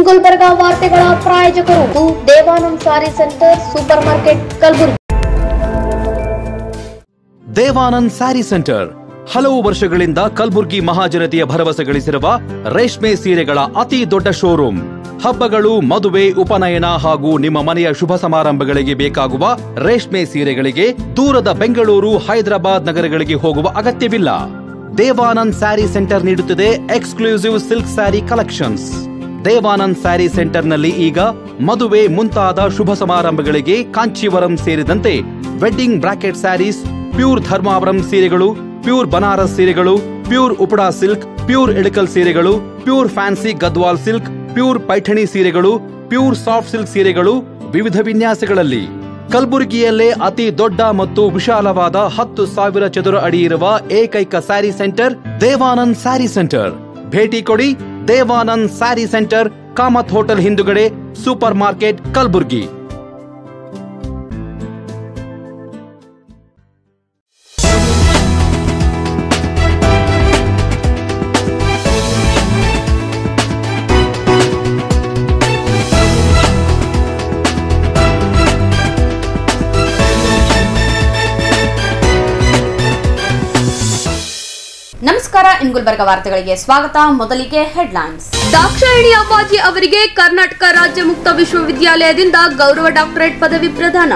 ಗುಲ್ಬರ್ಗಾ ವಾರ್ತೆಗಳ ಪ್ರಾಯೋಜಕರು Devanand sari centre supermarket Kalaburagi. Devanand sari centre ಹಲವು ವರ್ಷಗಳಿಂದ ಕಲಬುರಗಿ ಮಹಾಜನತೆಯ ಭರವಸೆ ಗಳಿಸಿರುವ ರೇಷ್ಮೆ ಸೀರೆಗಳ ಅತಿ ದೊಡ್ಡ ಶೋರೂಮ್. ಹಬ್ಬಗಳು, ಮದುವೆ, ಉಪನಯನ ಹಾಗೂ ನಿಮ್ಮ ಮನೆಯ ಶುಭ ಸಮಾರಂಭಗಳಿಗೆ ಬೇಕಾಗುವ ರೇಷ್ಮೆ ಸೀರೆಗಳಿಗೆ ದೂರದ ಬೆಂಗಳೂರು, ಹೈದರಾಬಾದ್ ನಗರಗಳಿಗೆ ಹೋಗುವ ಅಗತ್ಯವಿಲ್ಲ. ದೇವಾನಂದ್ ಸ್ಯಾರಿ ಸೆಂಟರ್ ನೀಡುತ್ತಿದೆ exclusive silk sari collections. Devanand sari ಸೆಂಟರ್ನಲ್ಲಿ ಈಗ ಮದುವೆ ಮುಂತಾದ ಶುಭ ಸಮಾರಂಭಗಳಿಗೆ ಕಾಂಚೀವರಂ ಸೇರಿದಂತೆ wedding brocade saris, pure Dharmavaram ಸೀರೆಗಳು, ಪ್ಯೂರ್ ಬನಾರಸ್ ಸೀರೆಗಳು, pure Uppada silk, pure Ilkal ಸೀರೆಗಳು, pure fancy Gadwal silk, pure Paithani ಸೀರೆಗಳು, ಪ್ಯೂರ್ ಸಾಫ್ಟ್ ಸಿಲ್ಕ್ ಸೀರೆಗಳು ವಿವಿಧ ವಿನ್ಯಾಸಗಳಲ್ಲಿ. ಕಲಬುರಗಿಯಲ್ಲೇ ಅತಿ ದೊಡ್ಡ ಮತ್ತು ವಿಶಾಲವಾದ 10,000 ಚದುರ ಅಡಿ ಇರುವ ಏಕೈಕ ಸ್ಯಾರಿ ಸೆಂಟರ್ ದೇವಾನಂದ್ ಸ್ಯಾರಿ ಸೆಂಟರ್. ಭೇಟಿ ಕೊಡಿ. ದೇವಾನಂದ್ ಸ್ಯಾರಿ ಸೆಂಟರ್, ಕಾಮತ್ ಹೋಟೆಲ್ ಹಿಂದುಗಡೆ, ಸೂಪರ್ ಮಾರ್ಕೆಟ್, ಕಲಬುರಗಿ. ನಮಸ್ಕಾರ, ಗುಲ್ಬರ್ಗಾ ವಾರ್ತೆಗಳಿಗೆ ಸ್ವಾಗತ. ಮೊದಲಿಗೆ ಹೆಡ್ಲೈನ್ಸ್. ದಾಕ್ಷಾಯಿಣಿ ಅಪ್ಪಾಜಿ ಅವರಿಗೆ ಕರ್ನಾಟಕ ರಾಜ್ಯ ಮುಕ್ತ ವಿಶ್ವವಿದ್ಯಾಲಯದಿಂದ ಗೌರವ ಡಾಕ್ಟರೇಟ್ ಪದವಿ ಪ್ರದಾನ.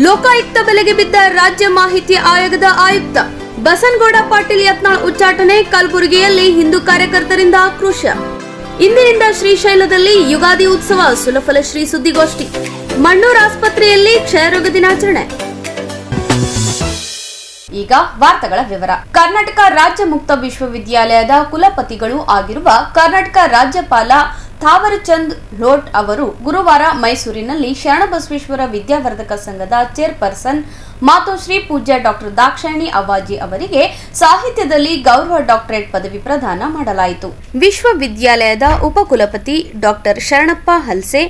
ಲೋಕಾಯುಕ್ತ ಬೆಲೆಗೆ ಬಿದ್ದ ರಾಜ್ಯ ಮಾಹಿತಿ ಆಯೋಗದ ಆಯುಕ್ತ ಬಸನಗೌಡ ಪಾಟೀಲ್ ಯತ್ನಾಳ್ ಉಚ್ಚಾಟನೆ. ಕಲಬುರಗಿಯಲ್ಲಿ ಹಿಂದೂ ಕಾರ್ಯಕರ್ತರಿಂದ ಆಕ್ರೋಶ. ಇಂದಿನಿಂದ ಶ್ರೀಶೈಲದಲ್ಲಿ ಯುಗಾದಿ ಉತ್ಸವ, ಸುಲಫಲ ಶ್ರೀ ಸುದ್ದಿಗೋಷ್ಠಿ. ಮಣ್ಣೂರು ಆಸ್ಪತ್ರೆಯಲ್ಲಿ ಕ್ಷಯರೋಗ ದಿನಾಚರಣೆ. ಈಗ ವಾರ್ತೆಗಳ ವಿವರ. ಕರ್ನಾಟಕ ರಾಜ್ಯ ಮುಕ್ತ ವಿಶ್ವವಿದ್ಯಾಲಯದ ಕುಲಪತಿಗಳು ಆಗಿರುವ ಕರ್ನಾಟಕ ರಾಜ್ಯಪಾಲ ಥಾವರಚಂದ್ ಘೋಟ್ ಅವರು ಗುರುವಾರ ಮೈಸೂರಿನಲ್ಲಿ ಶರಣಬಸವೇಶ್ವರ ವಿದ್ಯಾವರ್ಧಕ ಸಂಘದ ಚೇರ್ಪರ್ಸನ್ ಮಾತೋಶ್ರೀ ಪೂಜ್ಯ ಡಾಕ್ಟರ್ ದಾಕ್ಷಾಯಿಣಿ ಅವ್ವಾಜಿ ಅವರಿಗೆ ಸಾಹಿತ್ಯದಲ್ಲಿ ಗೌರವ ಡಾಕ್ಟರೇಟ್ ಪದವಿ ಪ್ರದಾನ ಮಾಡಲಾಯಿತು. ವಿಶ್ವವಿದ್ಯಾಲಯದ ಉಪಕುಲಪತಿ ಡಾಕ್ಟರ್ ಶರಣಪ್ಪ ಹಲ್ಸೆ,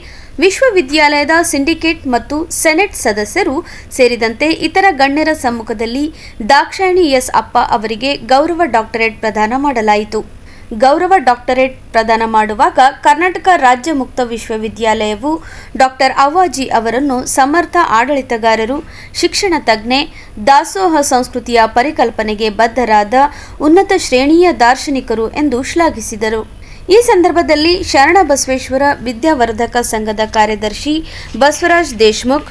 ವಿಶ್ವವಿದ್ಯಾಲಯದ ಸಿಂಡಿಕೇಟ್ ಮತ್ತು ಸೆನೆಟ್ ಸದಸ್ಯರು ಸೇರಿದಂತೆ ಇತರ ಗಣ್ಯರ ಸಮ್ಮುಖದಲ್ಲಿ ದಾಕ್ಷಾಯಿಣಿ ಎಸ್ ಅಪ್ಪ ಅವರಿಗೆ ಗೌರವ ಡಾಕ್ಟರೇಟ್ ಪ್ರದಾನ ಮಾಡಲಾಯಿತು. ಗೌರವ ಡಾಕ್ಟರೇಟ್ ಪ್ರದಾನ ಮಾಡುವಾಗ ಕರ್ನಾಟಕ ರಾಜ್ಯ ಮುಕ್ತ ವಿಶ್ವವಿದ್ಯಾಲಯವು ಡಾಕ್ಟರ್ ಅವ್ವಾಜಿ ಅವರನ್ನು ಸಮರ್ಥ ಆಡಳಿತಗಾರರು, ಶಿಕ್ಷಣ ತಜ್ಞೆ, ದಾಸೋಹ ಸಂಸ್ಕೃತಿಯ ಪರಿಕಲ್ಪನೆಗೆ ಬದ್ಧರಾದ ಉನ್ನತ ಶ್ರೇಣಿಯ ದಾರ್ಶನಿಕರು ಎಂದು ಶ್ಲಾಘಿಸಿದರು. ಈ ಸಂದರ್ಭದಲ್ಲಿ ಶರಣಬಸವೇಶ್ವರ ವಿದ್ಯಾವರ್ಧಕ ಸಂಘದ ಕಾರ್ಯದರ್ಶಿ ಬಸವರಾಜ್ ದೇಶಮುಖ್,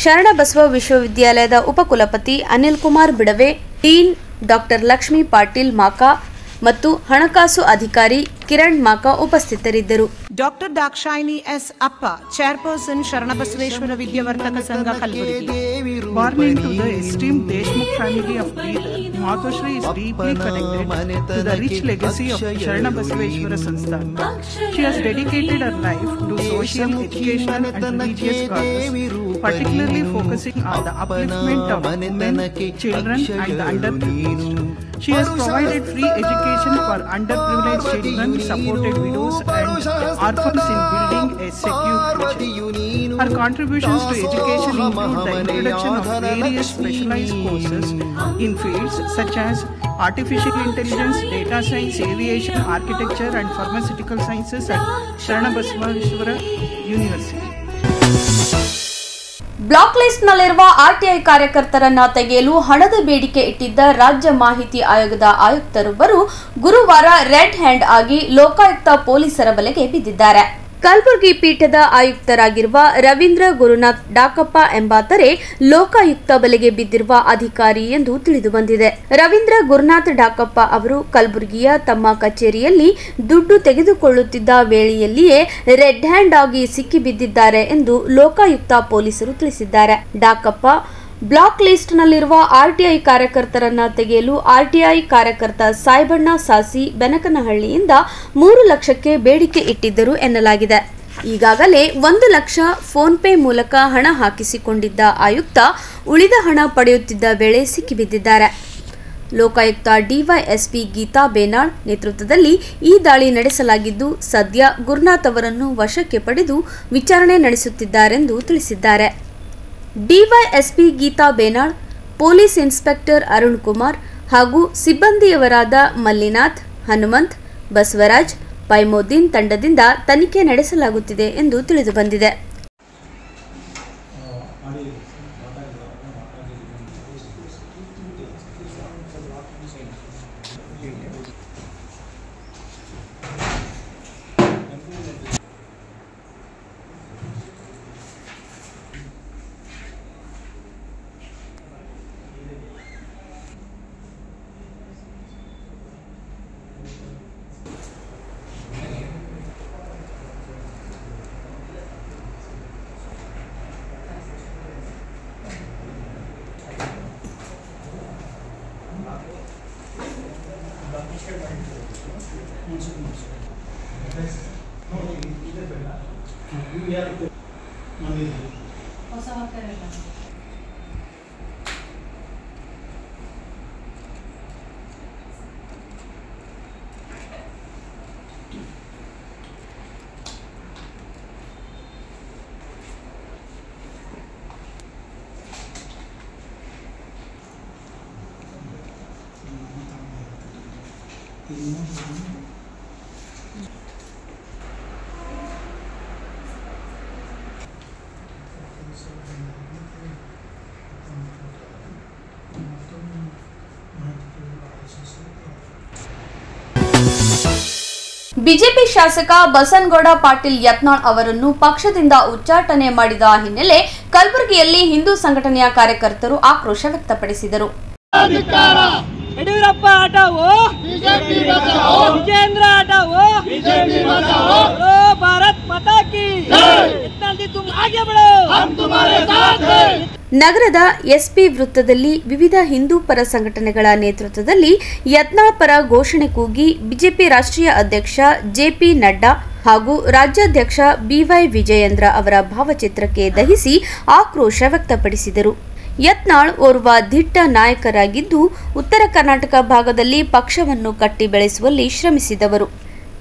ಶರಣಬಸವ ವಿಶ್ವವಿದ್ಯಾಲಯದ ಉಪಕುಲಪತಿ ಅನಿಲ್ ಕುಮಾರ್ ಬಿಡವೆ, ಡೀನ್ ಡಾಕ್ಟರ್ ಲಕ್ಷ್ಮೀ ಪಾಟೀಲ್ ಮಾಕಾ ಮತ್ತು ಹಣಕಾಸು ಅಧಿಕಾರಿ ಕಿರಣ್ ಮಾಕಾ ಉಪಸ್ಥಿತರಿದ್ದರು. ಡಾಕ್ಟರ್ ದಾಕ್ಷಾಯಿಣಿ ಎಸ್ ಅಪ್ಪ, ಚೇರ್ಪರ್ಸನ್ ಶರಣಬಸವೇಶ್ವರ ವಿದ್ಯಾವರ್ಧಕ ಸಂಘ Kalaburagi. Born into the esteemed Deshmukh family of Bidar, Matoshri is deeply connected to the rich legacy of Sharanabasaveshwara Sansthan. She has dedicated her life to social, educational and religious causes, particularly focusing on the upliftment of women, children and the underprivileged. She has provided free education for underprivileged children, supported widows and orphans in building a secure future. Her contributions to education include the introduction of various specialized courses in fields such as artificial intelligence, data science, aviation, architecture and pharmaceutical sciences at Sharanabasaveshwara University. Black ಲಿಸ್ಟ್ನಲ್ಲಿರುವ RTI ಕಾರ್ಯಕರ್ತರನ್ನ ತೆಗೆಯಲು ಹಣದ ಬೇಡಿಕೆ ಇಟ್ಟಿದ್ದ ರಾಜ್ಯ ಮಾಹಿತಿ ಆಯೋಗದ ಆಯುಕ್ತರೊಬ್ಬರು ಗುರುವಾರ ರೆಡ್ ಹ್ಯಾಂಡ್ ಆಗಿ ಲೋಕಾಯುಕ್ತ ಪೊಲೀಸರ ಬಲೆಗೆ ಬಿದ್ದಿದ್ದಾರೆ. ಕಲಬುರಗಿ ಪೀಠದ ಆಯುಕ್ತರಾಗಿರುವ ರವೀಂದ್ರ ಗುರುನಾಥ್ ಡಾಕಪ್ಪ ಎಂಬಾತರೆ ಲೋಕಾಯುಕ್ತ ಬಲೆಗೆ ಬಿದ್ದಿರುವ ಅಧಿಕಾರಿ ಎಂದು ತಿಳಿದುಬಂದಿದೆ. ರವೀಂದ್ರ ಗುರುನಾಥ್ ಡಾಕಪ್ಪ ಅವರು ಕಲಬುರಗಿಯ ತಮ್ಮ ಕಚೇರಿಯಲ್ಲಿ ದುಡ್ಡು ತೆಗೆದುಕೊಳ್ಳುತ್ತಿದ್ದ ವೇಳೆಯಲ್ಲಿಯೇ ರೆಡ್ ಹ್ಯಾಂಡ್ ಆಗಿ ಸಿಕ್ಕಿಬಿದ್ದಿದ್ದಾರೆ ಎಂದು ಲೋಕಾಯುಕ್ತ ಪೊಲೀಸರು ತಿಳಿಸಿದ್ದಾರೆ. ಡಾಕಪ್ಪ ಬ್ಲಾಕ್ ಲಿಸ್ಟ್ನಲ್ಲಿರುವ ಆರ್ಟಿಐ ಕಾರ್ಯಕರ್ತರನ್ನ ತೆಗೆಯಲು ಆರ್ಟಿಐ ಕಾರ್ಯಕರ್ತ ಸಾಯ್ಬಣ್ಣ ಸಾಸಿ ಬೆನಕನಹಳ್ಳಿಯಿಂದ 3 ಲಕ್ಷಕ್ಕೆ ಬೇಡಿಕೆ ಇಟ್ಟಿದ್ದರು ಎನ್ನಲಾಗಿದೆ. ಈಗಾಗಲೇ 1 ಲಕ್ಷ ಫೋನ್ಪೇ ಮೂಲಕ ಹಣ ಹಾಕಿಸಿಕೊಂಡಿದ್ದ ಆಯುಕ್ತ ಉಳಿದ ಹಣ ಪಡೆಯುತ್ತಿದ್ದ ವೇಳೆ ಸಿಕ್ಕಿಬಿದ್ದಿದ್ದಾರೆ. ಲೋಕಾಯುಕ್ತ ಡಿವೈಎಸ್ಪಿ ಗೀತಾ ಬೇನಾಳ್ ನೇತೃತ್ವದಲ್ಲಿ ಈ ದಾಳಿ ನಡೆಸಲಾಗಿದ್ದು, ಸದ್ಯ ಗುರುನಾಥ್ ಅವರನ್ನು ವಶಕ್ಕೆ ಪಡೆದು ವಿಚಾರಣೆ ನಡೆಸುತ್ತಿದ್ದಾರೆಂದು ತಿಳಿಸಿದ್ದಾರೆ. DYSP Geetha Benal, police inspector Arun Kumar ಹಾಗೂ ಸಿಬ್ಬಂದಿಯವರಾದ ಮಲ್ಲಿನಾಥ್, ಹನುಮಂತ್, ಬಸವರಾಜ್, ಪೈಮೋದ್ದೀನ್ ತಂಡದಿಂದ ತನಿಖೆ ನಡೆಸಲಾಗುತ್ತಿದೆ ಎಂದು ತಿಳಿದುಬಂದಿದೆ. ಬಿಜೆಪಿ ಶಾಸಕ ಬಸನಗೌಡ ಪಾಟೀಲ್ ಯತ್ನಾಳ್ ಅವರನ್ನು ಪಕ್ಷದಿಂದ ಉಚ್ಚಾಟನೆ ಮಾಡಿದ ಹಿನ್ನೆಲೆ ಕಲಬುರಗಿಯಲ್ಲಿ ಹಿಂದೂ ಸಂಘಟನೆಯ ಕಾರ್ಯಕರ್ತರು ಆಕ್ರೋಶ ವ್ಯಕ್ತಪಡಿಸಿದರು. ಯಡಿಯೂರಪ್ಪ ಹಟಾವೋ, ಬಿಜೆಪಿ ಬಚಾವೋ, ವಿಜೇಂದ್ರ ಹಟಾವೋ, ಬಿಜೆಪಿ ಬಚಾವೋ, ಭಾರತ್ ಮಾತಾ ಕಿ ಜೈ, ತುಮ್ ಆಗೆ ಬಢೋ, ಹಮ್ ತುಮಾರೆ ಸಾಥ್ ಹೈ. ನಗರದ ಎಸ್ಪಿ ವೃತ್ತದಲ್ಲಿ ವಿವಿಧ ಹಿಂದೂ ಪರ ಸಂಘಟನೆಗಳ ನೇತೃತ್ವದಲ್ಲಿ ಯತ್ನಾಳ್ ಪರ ಘೋಷಣೆ ಕೂಗಿ ಬಿಜೆಪಿ ರಾಷ್ಟ್ರೀಯ ಅಧ್ಯಕ್ಷ ಜೆಪಿ ನಡ್ಡಾ ಹಾಗೂ ರಾಜ್ಯಾಧ್ಯಕ್ಷ ಬಿವೈ ವಿಜಯೇಂದ್ರ ಅವರ ಭಾವಚಿತ್ರಕ್ಕೆ ದಹಿಸಿ ಆಕ್ರೋಶ ವ್ಯಕ್ತಪಡಿಸಿದರು. ಯತ್ನಾಳ್ ಓರ್ವ ದಿಟ್ಟ ನಾಯಕರಾಗಿದ್ದು ಉತ್ತರ ಕರ್ನಾಟಕ ಭಾಗದಲ್ಲಿ ಪಕ್ಷವನ್ನು ಕಟ್ಟಿ ಬೆಳೆಸುವಲ್ಲಿ ಶ್ರಮಿಸಿದವರು.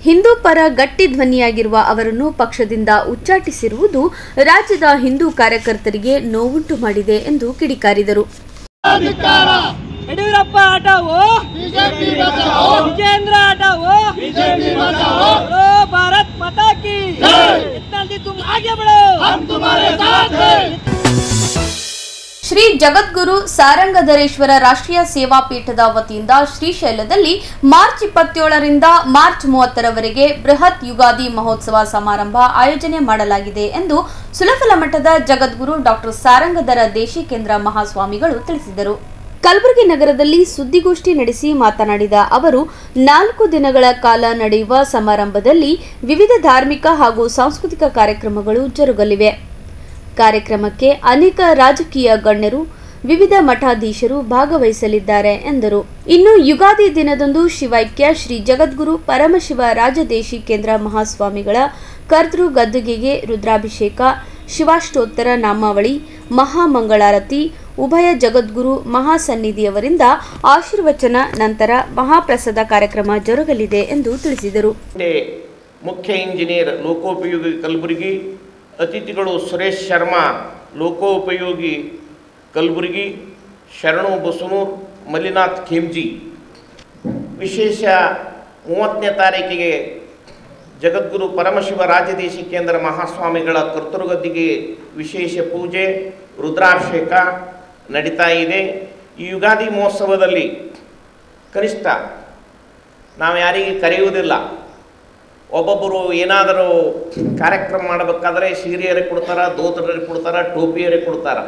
ಹಿಂದೂ ಪರ ಗಟ್ಟಿ ಧ್ವನಿಯಾಗಿರುವ ಅವರನ್ನು ಪಕ್ಷದಿಂದ ಉಚ್ಚಾಟಿಸಿರುವುದು ರಾಜ್ಯದ ಹಿಂದೂ ಕಾರ್ಯಕರ್ತರಿಗೆ ನೋವುಂಟು ಮಾಡಿದೆ ಎಂದು ಕಿಡಿಕಾರಿದರು. ಯಡಿಯೂರಪ್ಪ ಹಟಾವೋ, ಬಿಜೆಪಿ ಬಚಾವೋ, ವಿಜೇಂದ್ರ ಹಟಾವೋ, ಬಿಜೆಪಿ ಬಚಾವೋ, ಭಾರತ್ ಮಾತಾ ಕಿ ಜೈ, ತುಮ್ ಆಗೆ ಬಢೋ, ಹಮ್ ತುಮಾರೆ ಸಾಥ್ ಹೈ. ಶ್ರೀ ಜಗದ್ಗುರು ಸಾರಂಗಧರೇಶ್ವರ ರಾಷ್ಟ್ರೀಯ ಸೇವಾ ಪೀಠದ ವತಿಯಿಂದ ಶ್ರೀಶೈಲದಲ್ಲಿ ಮಾರ್ಚ್ 27ರಿಂದ ಮಾರ್ಚ್ 30ರವರೆಗೆ ಬೃಹತ್ ಯುಗಾದಿ ಮಹೋತ್ಸವ ಸಮಾರಂಭ ಆಯೋಜನೆ ಮಾಡಲಾಗಿದೆ ಎಂದು ಸುಲಫಲ ಮಠದ ಜಗದ್ಗುರು ಡಾಕ್ಟರ್ ಸಾರಂಗಧರ ದೇಶಿಕೇಂದ್ರ ಮಹಾಸ್ವಾಮಿಗಳು ತಿಳಿಸಿದರು. ಕಲಬುರಗಿ ನಗರದಲ್ಲಿ ಸುದ್ದಿಗೋಷ್ಠಿ ನಡೆಸಿ ಮಾತನಾಡಿದ ಅವರು 4 ದಿನಗಳ ಕಾಲ ನಡೆಯುವ ಸಮಾರಂಭದಲ್ಲಿ ವಿವಿಧ ಧಾರ್ಮಿಕ ಹಾಗೂ ಸಾಂಸ್ಕೃತಿಕ ಕಾರ್ಯಕ್ರಮಗಳು ಜರುಗಲಿವೆ. ಕಾರ್ಯಕ್ರಮಕ್ಕೆ ಅನೇಕ ರಾಜಕೀಯ ಗಣ್ಯರು, ವಿವಿಧ ಮಠಾಧೀಶರು ಭಾಗವಹಿಸಲಿದ್ದಾರೆ ಎಂದರು. ಇನ್ನು ಯುಗಾದಿ ದಿನದಂದು ಶಿವೈಕ್ಯ ಶ್ರೀ ಜಗದ್ಗುರು ಪರಮಶಿವ ರಾಜದೇಶಿಕೇಂದ್ರ ಮಹಾಸ್ವಾಮಿಗಳ ಕರ್ತೃ ಗದ್ದುಗೆಗೆ ರುದ್ರಾಭಿಷೇಕ, ಶಿವಾಷ್ಟೋತ್ತರ ನಾಮಾವಳಿ, ಮಹಾಮಂಗಳಾರತಿ, ಉಭಯ ಜಗದ್ಗುರು ಮಹಾಸನ್ನಿಧಿಯವರಿಂದ ಆಶೀರ್ವಚನ ನಂತರ ಮಹಾಪ್ರಸಾದ ಕಾರ್ಯಕ್ರಮ ಜರುಗಲಿದೆ ಎಂದು ತಿಳಿಸಿದರು. ಮುಖ್ಯ ಇಂಜಿನಿಯರ್ ಲೋಕೋಪಯೋಗಿ ಕಲಬುರಗಿ, ಅತಿಥಿಗಳು ಸುರೇಶ್ ಶರ್ಮಾ ಲೋಕೋಪಯೋಗಿ ಕಲಬುರಗಿ, ಶರಣು ಬಸನೂರ್, ಮಲ್ಲಿನಾಥ್ ಖೇಮ್ಜಿ. ವಿಶೇಷ 30ನೇ ತಾರೀಕಿಗೆ ಜಗದ್ಗುರು ಪರಮಶಿವ ರಾಜದೇಶಿಕೇಂದ್ರ ಮಹಾಸ್ವಾಮಿಗಳ ಕರ್ತೃಗದ್ದಿಗೆ ವಿಶೇಷ ಪೂಜೆ, ರುದ್ರಾಭಿಷೇಕ ನಡೀತಾ ಇದೆ. ಈ ಯುಗಾದಿ ಮಹೋತ್ಸವದಲ್ಲಿ ಕನಿಷ್ಠ ನಾವು ಯಾರಿಗೆ ಕರೆಯುವುದಿಲ್ಲ. ಒಬ್ಬೊಬ್ಬರು ಏನಾದರೂ ಕಾರ್ಯಕ್ರಮ ಮಾಡಬೇಕಾದ್ರೆ ಸೀರೆಯರೇ ಕೊಡ್ತಾರೆ, ದೋತರೇ ಕೊಡ್ತಾರೆ, ಟೋಪಿಯರೇ ಕೊಡ್ತಾರೆ.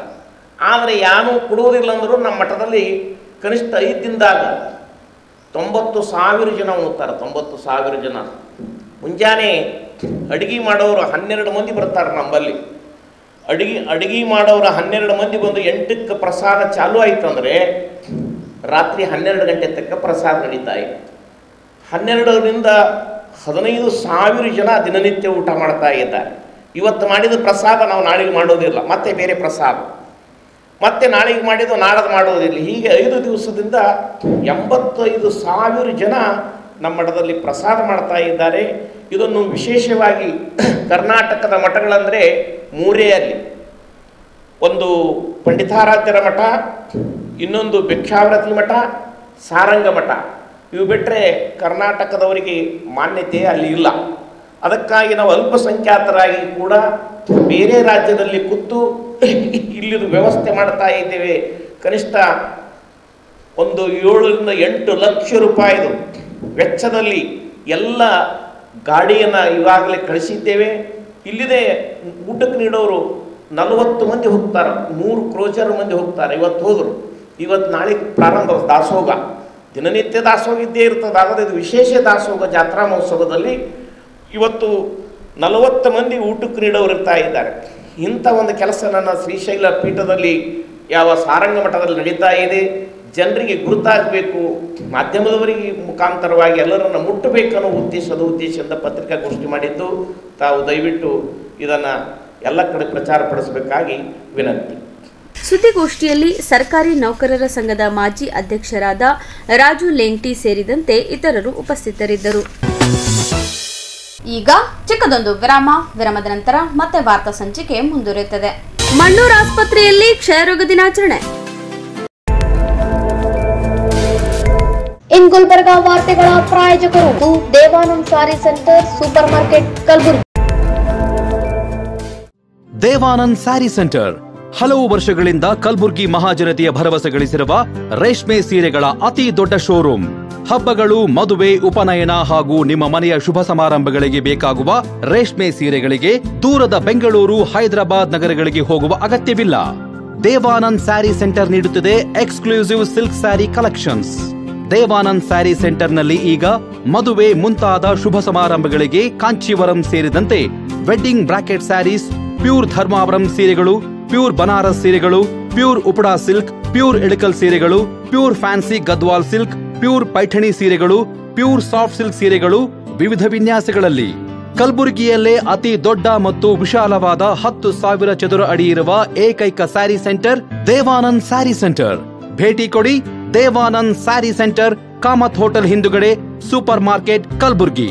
ಆದರೆ ಯಾರೂ ಕೊಡುವುದಿಲ್ಲ ಅಂದರೂ ನಮ್ಮ ಮಠದಲ್ಲಿ ಕನಿಷ್ಠ 5 ದಿನದಾಗ 90,000 ಜನ ಉಣ್ತಾರೆ. 90,000 ಜನ. ಮುಂಜಾನೆ ಅಡುಗೆ ಮಾಡೋರು 12 ಮಂದಿ ಬರ್ತಾರೆ ನಮ್ಮಲ್ಲಿ. ಅಡುಗೆ ಮಾಡೋರು 12 ಮಂದಿ ಬಂದು 8ಕ್ಕೆ ಪ್ರಸಾದ ಚಾಲೂ ಆಯ್ತಂದರೆ ರಾತ್ರಿ 12 ಗಂಟೆ ತನಕ ಪ್ರಸಾದ ನಡೀತಾ ಇದೆ. 12ರಿಂದ 15,000 ಜನ ದಿನನಿತ್ಯ ಊಟ ಮಾಡ್ತಾ ಇದ್ದಾರೆ. ಇವತ್ತು ಮಾಡಿದ ಪ್ರಸಾದ ನಾವು ನಾಳೆಗೆ ಮಾಡೋದಿಲ್ಲ, ಮತ್ತೆ ಬೇರೆ ಪ್ರಸಾದ, ಮತ್ತೆ ನಾಳೆಗೆ ಮಾಡಿದ್ದು ನಾಳದು ಮಾಡೋದಿಲ್ಲ. ಹೀಗೆ 5 ದಿವಸದಿಂದ 85,000 ಜನ ನಮ್ಮ ಮಠದಲ್ಲಿ ಪ್ರಸಾದ ಮಾಡ್ತಾ ಇದ್ದಾರೆ. ಇದನ್ನು ವಿಶೇಷವಾಗಿ ಕರ್ನಾಟಕದ ಮಠಗಳಂದರೆ 3 ಅಲ್ಲಿ, ಒಂದು ಪಂಡಿತಾರಾಧ್ಯರ ಮಠ, ಇನ್ನೊಂದು ಭಿಕ್ಷಾವೃತಿ ಮಠ, ಸಾರಂಗ ಮಠ. ಇವು ಬಿಟ್ಟರೆ ಕರ್ನಾಟಕದವರಿಗೆ ಮಾನ್ಯತೆ ಅಲ್ಲಿ ಇಲ್ಲ. ಅದಕ್ಕಾಗಿ ನಾವು ಅಲ್ಪಸಂಖ್ಯಾತರಾಗಿ ಕೂಡ ಬೇರೆ ರಾಜ್ಯದಲ್ಲಿ ಕೂತು ಇಲ್ಲಿದು ವ್ಯವಸ್ಥೆ ಮಾಡ್ತಾ ಇದ್ದೇವೆ. ಕನಿಷ್ಠ ಒಂದು 7 ರಿಂದ 8 ಲಕ್ಷ ರೂಪಾಯಿದು ವೆಚ್ಚದಲ್ಲಿ ಎಲ್ಲ ಗಾಡಿಯನ್ನು ಈಗಾಗಲೇ ಕಳಿಸಿದ್ದೇವೆ. ಇಲ್ಲಿದೆ ಊಟಕ್ಕೆ ನೀಡೋರು 40 ಮಂದಿ ಹೋಗ್ತಾರೆ, 3 ಕ್ರೋಜರ್ ಮಂದಿ ಹೋಗ್ತಾರೆ. ಇವತ್ತು ಹೋದರು, ಇವತ್ತು ನಾಳೆ ಪ್ರಾರಂಭ ದಾಸೋಹ, ದಿನನಿತ್ಯ ದಾಸೋಹ ಇದ್ದೇ ಇರ್ತದೆ. ಆದರೆ ಇದು ವಿಶೇಷ ದಾಸೋಹ ಜಾತ್ರಾ ಮಹೋತ್ಸವದಲ್ಲಿ ಇವತ್ತು 40 ಮಂದಿ ಊಟಕ್ಕೆ ನೀಡೋರು ಇರ್ತಾ ಇದ್ದಾರೆ. ಇಂಥ ಒಂದು ಕೆಲಸ ನನ್ನ ಶ್ರೀಶೈಲ ಪೀಠದಲ್ಲಿ ಯಾವ ಸಾರಂಗ ಮಠದಲ್ಲಿ ನಡೀತಾ ಇದೆ. ಜನರಿಗೆ ಗುರುತಾಗಬೇಕು, ಮಾಧ್ಯಮದವರಿಗೆ ಮುಖಾಂತರವಾಗಿ ಎಲ್ಲರನ್ನು ಮುಟ್ಟಬೇಕನ್ನೋ ಉದ್ದೇಶದಿಂದ ಪತ್ರಿಕಾಗೋಷ್ಠಿ ಮಾಡಿದ್ದು. ತಾವು ದಯವಿಟ್ಟು ಇದನ್ನು ಎಲ್ಲ ಕಡೆ ಪ್ರಚಾರ ಪಡಿಸಬೇಕಾಗಿ ವಿನಂತಿ. ಸುದ್ದಿಗೋಷ್ಠಿಯಲ್ಲಿ ಸರ್ಕಾರಿ ನೌಕರರ ಸಂಘದ ಮಾಜಿ ಅಧ್ಯಕ್ಷರಾದ ರಾಜು ಲೆಂಗ್ಟಿ ಸೇರಿದಂತೆ ಇತರರು ಉಪಸ್ಥಿತರಿದ್ದರು. ಈಗ ಚಿಕ್ಕದೊಂದು ವಿರಾಮದ ನಂತರ ಮತ್ತೆ ವಾರ್ತಾ ಸಂಚಿಕೆ ಮುಂದುವರಿಯುತ್ತದೆ. ಮಣ್ಣೂರು ಆಸ್ಪತ್ರೆಯಲ್ಲಿ ಕ್ಷಯರೋಗ ದಿನಾಚರಣೆ. ಇನ್ ಗುಲ್ಬರ್ಗಾ ವಾರ್ತೆಗಳ ಪ್ರಾಯೋಜಕರು Devanand sari centre supermarket Kalaburagi. Devanand sari centre ಹಲವು ವರ್ಷಗಳಿಂದ ಕಲಬುರ್ಗಿ ಮಹಾಜನತೆಯ ಭರವಸೆ ಗಳಿಸಿರುವ ರೇಷ್ಮೆ ಸೀರೆಗಳ ಅತಿ ದೊಡ್ಡ ಶೋರೂಮ್. ಹಬ್ಬಗಳು, ಮದುವೆ, ಉಪನಯನ ಹಾಗೂ ನಿಮ್ಮ ಮನೆಯ ಶುಭ ಸಮಾರಂಭಗಳಿಗೆ ಬೇಕಾಗುವ ರೇಷ್ಮೆ ಸೀರೆಗಳಿಗೆ ದೂರದ ಬೆಂಗಳೂರು, ಹೈದರಾಬಾದ್ ನಗರಗಳಿಗೆ ಹೋಗುವ ಅಗತ್ಯವಿಲ್ಲ. ದೇವಾನಂದ್ ಸ್ಯಾರಿ ಸೆಂಟರ್ ನೀಡುತ್ತಿದೆ exclusive silk sari collections. Devanand sari ಸೆಂಟರ್ನಲ್ಲಿ ಈಗ ಮದುವೆ ಮುಂತಾದ ಶುಭ ಸಮಾರಂಭಗಳಿಗೆ ಕಾಂಚೀವರಂ ಸೇರಿದಂತೆ wedding brocade saris, pure Dharmavaram ಸೀರೆಗಳು, ಪ್ಯೂರ್ ಬನಾರಸ್ ಸೀರೆಗಳು, pure Uppada silk, pure Ilkal ಸೀರೆಗಳು, pure fancy Gadwal silk, pure Paithani ಸೀರೆಗಳು, ಪ್ಯೂರ್ ಸಾಫ್ಟ್ ಸಿಲ್ಕ್ ಸೀರೆಗಳು ವಿವಿಧ ವಿನ್ಯಾಸಗಳಲ್ಲಿ. ಕಲಬುರಗಿಯಲ್ಲೇ ಅತಿ ದೊಡ್ಡ ಮತ್ತು ವಿಶಾಲವಾದ 10,000 ಚದುರ ಅಡಿ ಇರುವ ಏಕೈಕ ಸ್ಯಾರಿ ಸೆಂಟರ್ ದೇವಾನಂದ್ ಸ್ಯಾರಿ ಸೆಂಟರ್. ಭೇಟಿ ಕೊಡಿ. ದೇವಾನಂದ್ ಸ್ಯಾರಿ ಸೆಂಟರ್, ಕಾಮತ್ ಹೋಟೆಲ್ ಹಿಂದುಗಡೆ, ಸೂಪರ್ ಮಾರ್ಕೆಟ್, ಕಲಬುರಗಿ.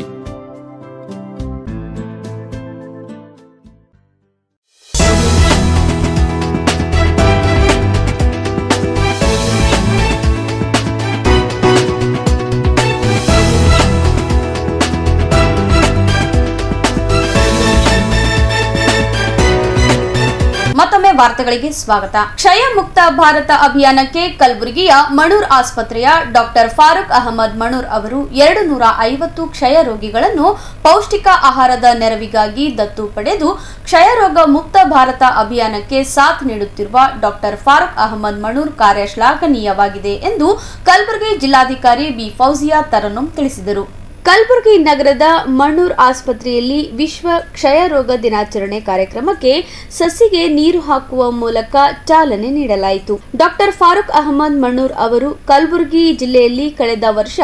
ಮತ್ತೊಮ್ಮೆ ವಾರ್ತೆಗಳಿಗೆ ಸ್ವಾಗತ. ಕ್ಷಯ ಮುಕ್ತ ಭಾರತ ಅಭಿಯಾನಕ್ಕೆ ಕಲಬುರಗಿಯ ಮಣೂರ್ ಆಸ್ಪತ್ರೆಯ ಡಾಕ್ಟರ್ ಫಾರೂಕ್ ಅಹಮದ್ ಮಣೂರ್ ಅವರು 250 ಕ್ಷಯ ರೋಗಿಗಳನ್ನು ಪೌಷ್ಟಿಕ ಆಹಾರದ ನೆರವಿಗಾಗಿ ದತ್ತು ಪಡೆದು ಕ್ಷಯರೋಗ ಮುಕ್ತ ಭಾರತ ಅಭಿಯಾನಕ್ಕೆ ಸಾಥ್ ನೀಡುತ್ತಿರುವ ಡಾಕ್ಟರ್ ಫಾರೂಕ್ ಅಹಮದ್ ಮಣೂರ್ ಕಾರ್ಯ ಶ್ಲಾಘನೀಯವಾಗಿದೆ ಎಂದು ಕಲಬುರಗಿ ಜಿಲ್ಲಾಧಿಕಾರಿ ಬಿ ಫೌಜಿಯಾ ತರನ್ನುಂ ತಿಳಿಸಿದರು. ಕಲಬುರಗಿ ನಗರದ ಮಣ್ಣೂರ್ ಆಸ್ಪತ್ರೆಯಲ್ಲಿ ವಿಶ್ವ ಕ್ಷಯರೋಗ ದಿನಾಚರಣೆ ಕಾರ್ಯಕ್ರಮಕ್ಕೆ ಸಸಿಗೆ ನೀರು ಹಾಕುವ ಮೂಲಕ ಚಾಲನೆ ನೀಡಲಾಯಿತು. ಡಾಕ್ಟರ್ ಫಾರೂಕ್ ಅಹಮದ್ ಮಣ್ಣೂರ್ ಅವರು ಕಲಬುರಗಿ ಜಿಲ್ಲೆಯಲ್ಲಿ ಕಳೆದ ವರ್ಷ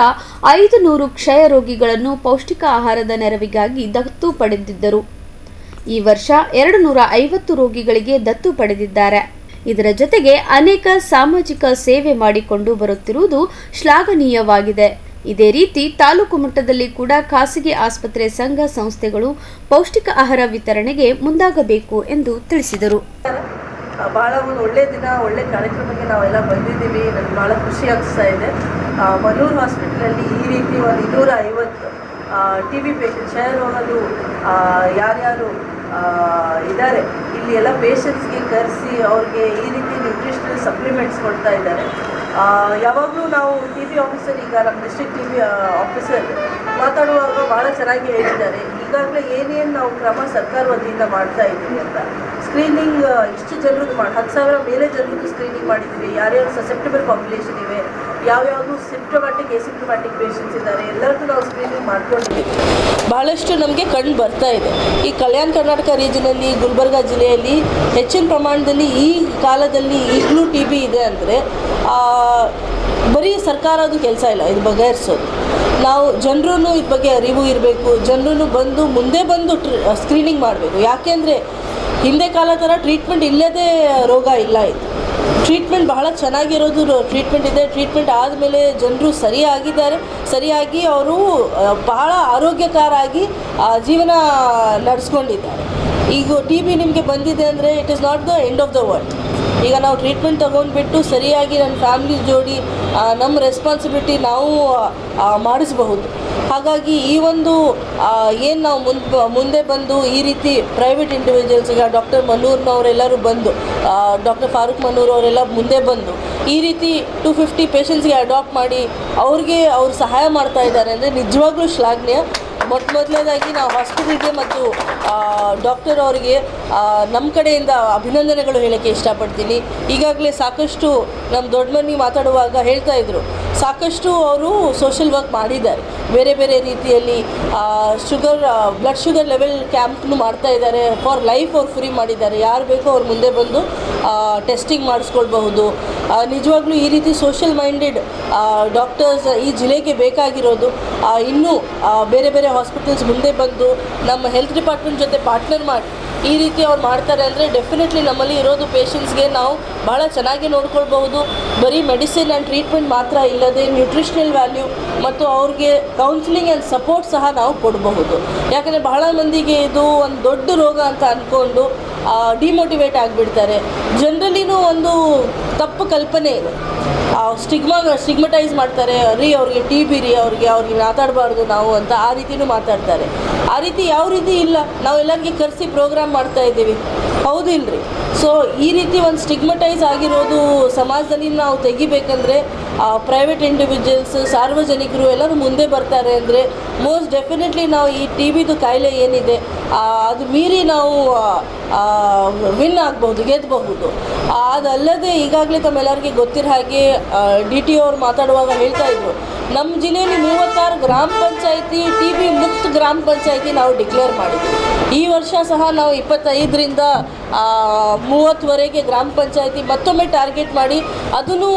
500 ಕ್ಷಯ ರೋಗಿಗಳನ್ನು ಪೌಷ್ಟಿಕ ಆಹಾರದ ನೆರವಿಗಾಗಿ ದತ್ತು ಪಡೆದಿದ್ದರು. ಈ ವರ್ಷ 250 ರೋಗಿಗಳಿಗೆ ದತ್ತು ಪಡೆದಿದ್ದಾರೆ. ಇದರ ಜೊತೆಗೆ ಅನೇಕ ಸಾಮಾಜಿಕ ಸೇವೆ ಮಾಡಿಕೊಂಡು ಬರುತ್ತಿರುವುದು ಶ್ಲಾಘನೀಯವಾಗಿದೆ. ಇದೇ ರೀತಿ ತಾಲೂಕು ಮಟ್ಟದಲ್ಲಿ ಕೂಡ ಖಾಸಗಿ ಆಸ್ಪತ್ರೆ ಸಂಘ ಸಂಸ್ಥೆಗಳು ಪೌಷ್ಟಿಕ ಆಹಾರ ವಿತರಣೆಗೆ ಮುಂದಾಗಬೇಕು ಎಂದು ತಿಳಿಸಿದರು. ಭಾಳ ಒಂದು ಒಳ್ಳೆ ದಿನ, ಒಳ್ಳೆ ಕಾರ್ಯಕ್ರಮಕ್ಕೆ ನಾವೆಲ್ಲ ಬಂದಿದ್ದೀವಿ. ನನಗೆ ಭಾಳ ಖುಷಿ ಆಗ್ತಾ ಇದೆ. ಮಣ್ಣೂರು ಹಾಸ್ಪಿಟಲಲ್ಲಿ ಈ ರೀತಿ ಒಂದು 250 TB ಪೇಷಂಟ್, ಕ್ಷಯರೋಗದು ಯಾರ್ಯಾರು ಇದ್ದಾರೆ ಇಲ್ಲಿ ಎಲ್ಲ ಪೇಷಂಟ್ಸ್ಗೆ ಕರೆಸಿ ಅವ್ರಿಗೆ ಈ ರೀತಿ ನ್ಯೂಟ್ರಿಷನಲ್ ಸಪ್ಲಿಮೆಂಟ್ಸ್ ಕೊಡ್ತಾ ಇದ್ದಾರೆ. ಯಾವಾಗಲೂ ನಾವು TB ಆಫೀಸರ್, ಈಗ ನಮ್ಮ ಡಿಸ್ಟ್ರಿಕ್ಟ್ TB ಆಫೀಸರ್ ಮಾತಾಡುವಾಗ ಭಾಳ ಚೆನ್ನಾಗಿ ಹೇಳಿದ್ದಾರೆ. ಈಗಾಗಲೇ ಏನೇನು ನಾವು ಕ್ರಮ ಸರ್ಕಾರ ವತಿಯಿಂದ ಮಾಡ್ತಾ ಇದ್ದೀವಿ ಅಂತ. ಸ್ಕ್ರೀನಿಂಗ್ ಇಷ್ಟು ಜನರದ್ದು 10,000 ಮೇಲೆ ಜನರದ್ದು ಸ್ಕ್ರೀನಿಂಗ್ ಮಾಡಿದ್ದೀವಿ. ಯಾರ್ಯಾರು ಸಸೆಪ್ಟಬಲ್ ಪಾಪ್ಯುಲೇಷನ್ ಇವೆ, ಯಾವ್ಯಾವುದು ಸಿಂಪ್ಟೊಮ್ಯಾಟಿಕ್, ಎಸಿಂಪ್ಟೊಮ್ಯಾಟಿಕ್ ಪೇಷಂಟ್ಸ್ ಇದ್ದಾರೆ, ಎಲ್ಲರಿಗೂ ನಾವು ಸ್ಕ್ರೀನಿಂಗ್ ಮಾಡ್ಕೊಂಡಿದ್ದೀವಿ. ಭಾಳಷ್ಟು ನಮಗೆ ಕಂಡು ಬರ್ತಾ ಇದೆ. ಈ ಕಲ್ಯಾಣ ಕರ್ನಾಟಕ ರೀಜನಲ್ಲಿ, ಗುಲ್ಬರ್ಗಾ ಜಿಲ್ಲೆಯಲ್ಲಿ ಹೆಚ್ಚಿನ ಪ್ರಮಾಣದಲ್ಲಿ ಈ ಕಾಲದಲ್ಲಿ ಈಗಲೂ TB ಇದೆ ಅಂದರೆ ಬರೀ ಸರ್ಕಾರದ್ದು ಕೆಲಸ ಇಲ್ಲ, ಇದು ಬಗೆಹರಿಸೋದು. ನಾವು ಜನರೂ ಇದ್ರ ಬಗ್ಗೆ ಅರಿವು ಇರಬೇಕು. ಜನರೂ ಮುಂದೆ ಬಂದು ಸ್ಕ್ರೀನಿಂಗ್ ಮಾಡಬೇಕು. ಯಾಕೆಂದರೆ ಹಿಂದೆ ಕಾಲ ಥರ ಟ್ರೀಟ್ಮೆಂಟ್ ಇಲ್ಲದೇ ರೋಗ ಇಲ್ಲ. ಇದು ಟ್ರೀಟ್ಮೆಂಟ್ ಬಹಳ ಚೆನ್ನಾಗಿರೋದು ಟ್ರೀಟ್ಮೆಂಟ್ ಇದೆ. ಟ್ರೀಟ್ಮೆಂಟ್ ಆದಮೇಲೆ ಜನರು ಸರಿಯಾಗಿ ಅವರು ಬಹಳ ಆರೋಗ್ಯಕರಾಗಿ ಜೀವನ ನಡೆಸ್ಕೊಂಡಿದ್ದಾರೆ. ಈಗ TB ನಿಮಗೆ ಬಂದಿದೆ ಅಂದರೆ it is not the end of the world. ಈಗ ನಾವು ಟ್ರೀಟ್ಮೆಂಟ್ ತೊಗೊಂಡ್ಬಿಟ್ಟು ಸರಿಯಾಗಿ ನನ್ನ ಫ್ಯಾಮಿಲಿ ಜೋಡಿ ನಮ್ಮ ರೆಸ್ಪಾನ್ಸಿಬಿಲಿಟಿ ನಾವು ಮಾಡಿಸಬಹುದು. ಹಾಗಾಗಿ ಈ ಒಂದು ಏನು ನಾವು ಮುಂದೆ ಬಂದು ಈ ರೀತಿ ಪ್ರೈವೇಟ್ ಇಂಡಿವಿಜುವಲ್ಸ್, ಈಗ ಡಾಕ್ಟರ್ ಮನೂರ್ನವರೆಲ್ಲರೂ ಬಂದು, ಡಾಕ್ಟರ್ ಫಾರೂಕ್ ಮನೂರ್ ಅವರೆಲ್ಲ ಮುಂದೆ ಬಂದು ಈ ರೀತಿ 250 ಪೇಷಂಟ್ಸ್ಗೆ ಅಡಾಪ್ಟ್ ಮಾಡಿ ಅವ್ರಿಗೆ ಅವ್ರು ಸಹಾಯ ಮಾಡ್ತಾ ಇದ್ದಾರೆ ಅಂದರೆ ನಿಜವಾಗ್ಲೂ ಶ್ಲಾಘನೀಯ. ಮೊದಲನೇದಾಗಿ ನಾವು ಹಾಸ್ಪಿಟಲ್ಗೆ ಮತ್ತು ಡಾಕ್ಟರ್ ಅವರಿಗೆ ನಮ್ಮ ಕಡೆಯಿಂದ ಅಭಿನಂದನೆಗಳು ಹೇಳೋಕ್ಕೆ ಇಷ್ಟಪಡ್ತೀನಿ. ಈಗಾಗಲೇ ಸಾಕಷ್ಟು ನಮ್ಮ ದೊಡ್ಡ ಮನೆ ಮಾತಾಡುವಾಗ ಹೇಳ್ತಾ ಇದ್ರು, ಸಾಕಷ್ಟು ಅವರು ಸೋಷಿಯಲ್ ವರ್ಕ್ ಮಾಡಿದ್ದಾರೆ. ಬೇರೆ ಬೇರೆ ರೀತಿಯಲ್ಲಿ ಬ್ಲಡ್ ಶುಗರ್ ಲೆವೆಲ್ ಕ್ಯಾಂಪ್ನು ಮಾಡ್ತಾ ಇದ್ದಾರೆ. ಫಾರ್ ಲೈಫ್ ಅವ್ರು ಫ್ರೀ ಮಾಡಿದ್ದಾರೆ. ಯಾರು ಬೇಕೋ ಅವ್ರು ಮುಂದೆ ಬಂದು ಟೆಸ್ಟಿಂಗ್ ಮಾಡಿಸ್ಕೊಳ್ಬಹುದು. ನಿಜವಾಗ್ಲೂ ಈ ರೀತಿ ಸೋಷಿಯಲ್ ಮೈಂಡೆಡ್ ಡಾಕ್ಟರ್ಸ್ ಈ ಜಿಲ್ಲೆಗೆ ಬೇಕಾಗಿರೋದು. ಇನ್ನೂ ಬೇರೆ ಬೇರೆ ಹಾಸ್ಪಿಟಲ್ಸ್ ಮುಂದೆ ಬಂದು ನಮ್ಮ ಹೆಲ್ತ್ ಡಿಪಾರ್ಟ್ಮೆಂಟ್ ಜೊತೆ ಪಾರ್ಟ್ನರ್ ಮಾಡಿ ಈ ರೀತಿ ಅವ್ರು ಮಾಡ್ತಾರೆ ಅಂದರೆ ಡೆಫಿನೆಟ್ಲಿ ನಮ್ಮಲ್ಲಿ ಇರೋದು ಪೇಷಂಟ್ಸ್ಗೆ ನಾವು ಭಾಳ ಚೆನ್ನಾಗಿ ನೋಡ್ಕೊಳ್ಬಹುದು. ಬರೀ ಮೆಡಿಸಿನ್ ಆ್ಯಂಡ್ ಟ್ರೀಟ್ಮೆಂಟ್ ಮಾತ್ರ ಇಲ್ಲದೆ ನ್ಯೂಟ್ರಿಷನಲ್ ವ್ಯಾಲ್ಯೂ ಮತ್ತು ಅವ್ರಿಗೆ ಕೌನ್ಸಿಲಿಂಗ್ ಆ್ಯಂಡ್ ಸಪೋರ್ಟ್ ಸಹ ನಾವು ಕೊಡಬಹುದು. ಯಾಕಂದರೆ ಬಹಳ ಮಂದಿಗೆ ಇದು ಒಂದು ದೊಡ್ಡ ರೋಗ ಅಂತ ಅಂದ್ಕೊಂಡು ಡಿಮೋಟಿವೇಟ್ ಆಗಿಬಿಡ್ತಾರೆ. ಜನರಲ್ಲಿನೂ ಒಂದು ತಪ್ಪು ಕಲ್ಪನೆ ಇದೆ. ಸ್ಟಿಗ್ಮಟೈಸ್ ಮಾಡ್ತಾರೆ. ಅವ್ರಿಗೆ TB ಅವ್ರಿಗೆ ಮಾತಾಡಬಾರ್ದು ನಾವು ಅಂತ ಆ ರೀತಿಯೂ ಮಾತಾಡ್ತಾರೆ. ಆ ರೀತಿ ಯಾವ ರೀತಿ ಇಲ್ಲ. ನಾವು ಎಲ್ಲರಿಗೆ ಕರೆಸಿ ಪ್ರೋಗ್ರಾಮ್ ಮಾಡ್ತಾ ಇದ್ದೀವಿ, ಹೌದು ಇಲ್ಲರಿ. ಸೊ ಈ ರೀತಿ ಒಂದು ಸ್ಟಿಗ್ಮಟೈಸ್ ಆಗಿರೋದು ಸಮಾಜದಲ್ಲಿ ನಾವು ತೆಗಿಬೇಕಂದ್ರೆ ಪ್ರೈವೇಟ್ ಇಂಡಿವಿಜುವಲ್ಸ್, ಸಾರ್ವಜನಿಕರು ಎಲ್ಲರೂ ಮುಂದೆ ಬರ್ತಾರೆ ಅಂದರೆ ಮೋಸ್ಟ್ ಡೆಫಿನೆಟ್ಲಿ ನಾವು ಈ TBದು ಕಾಯಿಲೆ ಏನಿದೆ ಅದು ಮೀರಿ ನಾವು ವಿನ್ ಆಗಬಹುದು, ಗೆದ್ದಬಹುದು. ಅದಲ್ಲದೆ ಈಗಾಗಲೇ ತಮ್ಮೆಲ್ಲರಿಗೆ ಗೊತ್ತಿರೋ ಹಾಗೆ DT ಅವ್ರು ಮಾತಾಡುವಾಗ ಹೇಳ್ತಾ ಇದ್ರು, ನಮ್ಮ ಜಿಲ್ಲೆಯಲ್ಲಿ 36 ಗ್ರಾಮ ಪಂಚಾಯಿತಿ TB ಮುಕ್ತ ಗ್ರಾಮ ಪಂಚಾಯಿತಿ ನಾವು ಡಿಕ್ಲೇರ್ ಮಾಡಿದ್ವಿ. ಈ ವರ್ಷ ಸಹ ನಾವು 25ರಿಂದ 30ವರೆಗೆ ಗ್ರಾಮ ಪಂಚಾಯಿತಿ ಮತ್ತೊಮ್ಮೆ ಟಾರ್ಗೆಟ್ ಮಾಡಿ ಅದನ್ನು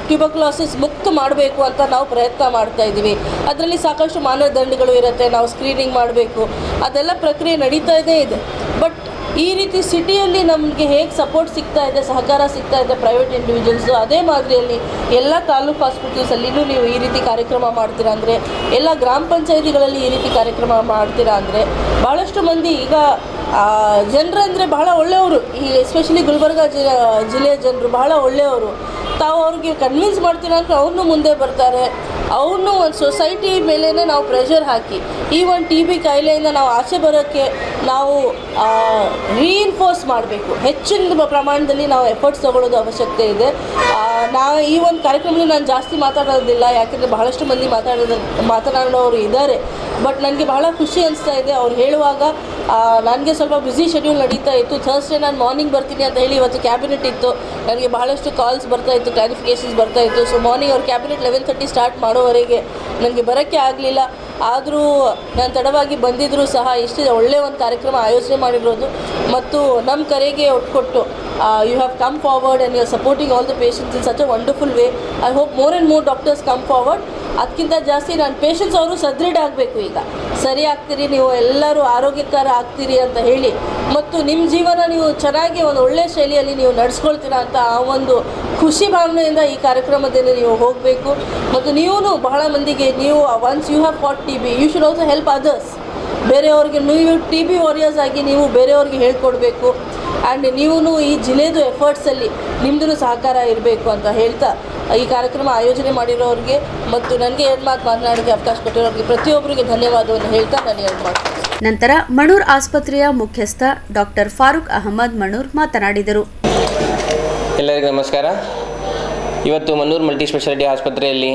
ಟ್ಯೂಬರ್ಕ್ಯುಲೋಸಿಸ್ ಮುಕ್ತ ಮಾಡಬೇಕು ಅಂತ ನಾವು ಪ್ರಯತ್ನ ಮಾಡ್ತಾ ಇದ್ದೀವಿ. ಅದರಲ್ಲಿ ಸಾಕಷ್ಟು ಮಾನದಂಡಗಳು ಇರುತ್ತೆ. ನಾವು ಸ್ಕ್ರೀನಿಂಗ್ ಮಾಡಬೇಕು, ಅದೆಲ್ಲ ಪ್ರಕ್ರಿಯೆ ನಡೀತಾ ಇದೆ. ಬಟ್ ಈ ರೀತಿ ಸಿಟಿಯಲ್ಲಿ ನಮಗೆ ಹೇಗೆ ಸಪೋರ್ಟ್ ಸಿಗ್ತಾ ಇದೆ, ಸಹಕಾರ ಸಿಗ್ತಾ ಇದೆ ಪ್ರೈವೇಟ್ ಇಂಡಿವಿಜುವಲ್ಸು, ಅದೇ ಮಾದರಿಯಲ್ಲಿ ಎಲ್ಲ ತಾಲೂಕು ಹಾಸ್ಪಿಟಲ್ಸಲ್ಲಿನೂ ನೀವು ಈ ರೀತಿ ಕಾರ್ಯಕ್ರಮ ಮಾಡ್ತೀರಾ ಅಂದರೆ, ಎಲ್ಲ ಗ್ರಾಮ ಪಂಚಾಯಿತಿಗಳಲ್ಲಿ ಈ ರೀತಿ ಕಾರ್ಯಕ್ರಮ ಮಾಡ್ತೀರಾ ಅಂದರೆ ಭಾಳಷ್ಟು ಮಂದಿ ಈಗ ಜನರಂದರೆ ಬಹಳ ಒಳ್ಳೆಯವರು. ಈ ಎಸ್ಪೆಷಲಿ ಗುಲ್ಬರ್ಗ ಜಿಲ್ಲೆಯ ಜನರು ಬಹಳ ಒಳ್ಳೆಯವರು. ತಾವು ಅವ್ರಿಗೆ ಕನ್ವಿನ್ಸ್ ಮಾಡ್ತೀರಾ ಅಂದರೆ ಅವ್ರನ್ನೂ ಮುಂದೆ ಬರ್ತಾರೆ. ಅವ್ರನ್ನೂ ಒಂದು ಸೊಸೈಟಿ ಮೇಲೇ ನಾವು ಪ್ರೆಷರ್ ಹಾಕಿ ಈ ಒಂದು TB ಕಾಯಿಲೆಯಿಂದ ನಾವು ಆಚೆ ಬರೋಕ್ಕೆ ನಾವು ರೀಇನ್ಫೋರ್ಸ್ ಮಾಡಬೇಕು. ಹೆಚ್ಚಿನ ಪ್ರಮಾಣದಲ್ಲಿ ನಾವು ಎಫರ್ಟ್ಸ್ ತೊಗೊಳ್ಳೋದು ಅವಶ್ಯಕತೆ ಇದೆ. ಈ ಒಂದು ಕಾರ್ಯಕ್ರಮದಲ್ಲಿ ನಾನು ಜಾಸ್ತಿ ಮಾತಾಡೋದಿಲ್ಲ, ಯಾಕೆಂದರೆ ಬಹಳಷ್ಟು ಮಂದಿ ಮಾತನಾಡೋರು ಇದ್ದಾರೆ. ಬಟ್ ನನಗೆ ಬಹಳ ಖುಷಿ ಅನಿಸ್ತಾ ಇದೆ ಅವ್ರು ಹೇಳುವಾಗ. ನನಗೆ ಸ್ವಲ್ಪ ಬ್ಯುಸಿ ಶೆಡ್ಯೂಲ್ ನಡೀತಾ ಇತ್ತು. ಥರ್ಸ್ಡೇ ನಾನು ಮಾರ್ನಿಂಗ್ ಬರ್ತೀನಿ ಅಂತ ಹೇಳಿ ಇವತ್ತು ಕ್ಯಾಬಿನೆಟ್ ಇತ್ತು. ನನಗೆ ಬಹಳಷ್ಟು ಕಾಲ್ಸ್ ಬರ್ತಾಯಿತ್ತು, ಕ್ಲಾರಿಫಿಕೇಷನ್ಸ್ ಬರ್ತಾಯಿತ್ತು. ಸೊ ಮಾರ್ನಿಂಗ್ ಅವ್ರು ಕ್ಯಾಬಿನೆಟ್ 11:30 ಸ್ಟಾರ್ಟ್ ಮಾಡೋವರೆಗೆ ನನಗೆ ಬರೋಕ್ಕೆ ಆಗಲಿಲ್ಲ. ಆದರೂ ನಾನು ತಡವಾಗಿ ಬಂದಿದ್ದರೂ ಸಹ ಇಷ್ಟು ಒಳ್ಳೆಯ ಒಂದು ಕಾರ್ಯಕ್ರಮ ಆಯೋಜನೆ ಮಾಡಿರೋದು ಮತ್ತು ನಮ್ಮ ಕರೆಗೆ ಒಟ್ಕೊಟ್ಟು you have come forward and you are supporting all the patients in such a wonderful way. I hope more and more doctors come forward. ಅದಕ್ಕಿಂತ ಜಾಸ್ತಿ ನಾನು ಪೇಷಂಟ್ಸ್ ಅವರು ಸದೃಢ ಆಗಬೇಕು. ಈಗ ಸರಿ ಆಗ್ತೀರಿ, ನೀವು ಎಲ್ಲರೂ ಆರೋಗ್ಯಕರ ಆಗ್ತೀರಿ ಅಂತ ಹೇಳಿ ಮತ್ತು ನಿಮ್ಮ ಜೀವನ ನೀವು ಚೆನ್ನಾಗಿ ಒಂದು ಒಳ್ಳೆಯ ಶೈಲಿಯಲ್ಲಿ ನೀವು ನಡೆಸ್ಕೊಳ್ತೀರಾ ಅಂತ ಆ ಒಂದು ಖುಷಿ ಭಾವನೆಯಿಂದ ಈ ಕಾರ್ಯಕ್ರಮದಲ್ಲಿ ನೀವು ಹೋಗಬೇಕು. ಮತ್ತು ನೀವು ಬಹಳ ಮಂದಿಗೆ ನೀವು once you have fought TB you should also help others. ಬೇರೆಯವ್ರಿಗೆ ನೀವು TB ವಾರಿಯರ್ಸ್ ಆಗಿ ನೀವು ಬೇರೆಯವ್ರಿಗೆ ಹೇಳ್ಕೊಡ್ಬೇಕು. ಆ್ಯಂಡ್ ನೀವು ಈ ಜಿಲ್ಲೆದು ಎಫರ್ಟ್ಸಲ್ಲಿ ನಿಮ್ಮದು ಸಹಕಾರ ಇರಬೇಕು ಅಂತ ಹೇಳ್ತಾ ಈ ಕಾರ್ಯಕ್ರಮ ಆಯೋಜನೆ ಮಾಡಿರೋರಿಗೆ ಮತ್ತು ನನಗೆ 2 ಮಾತು ಮಾತನಾಡೋಕ್ಕೆ ಅವಕಾಶ ಕೊಟ್ಟಿರೋರಿಗೆ ಪ್ರತಿಯೊಬ್ಬರಿಗೆ ಧನ್ಯವಾದವನ್ನು ಹೇಳ್ತಾ ನಾನು 2 ಮಾತು. ನಂತರ ಮಣೂರ್ ಆಸ್ಪತ್ರೆಯ ಮುಖ್ಯಸ್ಥ ಡಾಕ್ಟರ್ ಫಾರೂಕ್ ಅಹಮದ್ ಮಣೂರ್ ಮಾತನಾಡಿದರು. ಎಲ್ಲರಿಗೂ ನಮಸ್ಕಾರ. ಇವತ್ತು ಮನ್ನೂರು ಮಲ್ಟಿ ಸ್ಪೆಷಾಲಿಟಿ ಆಸ್ಪತ್ರೆಯಲ್ಲಿ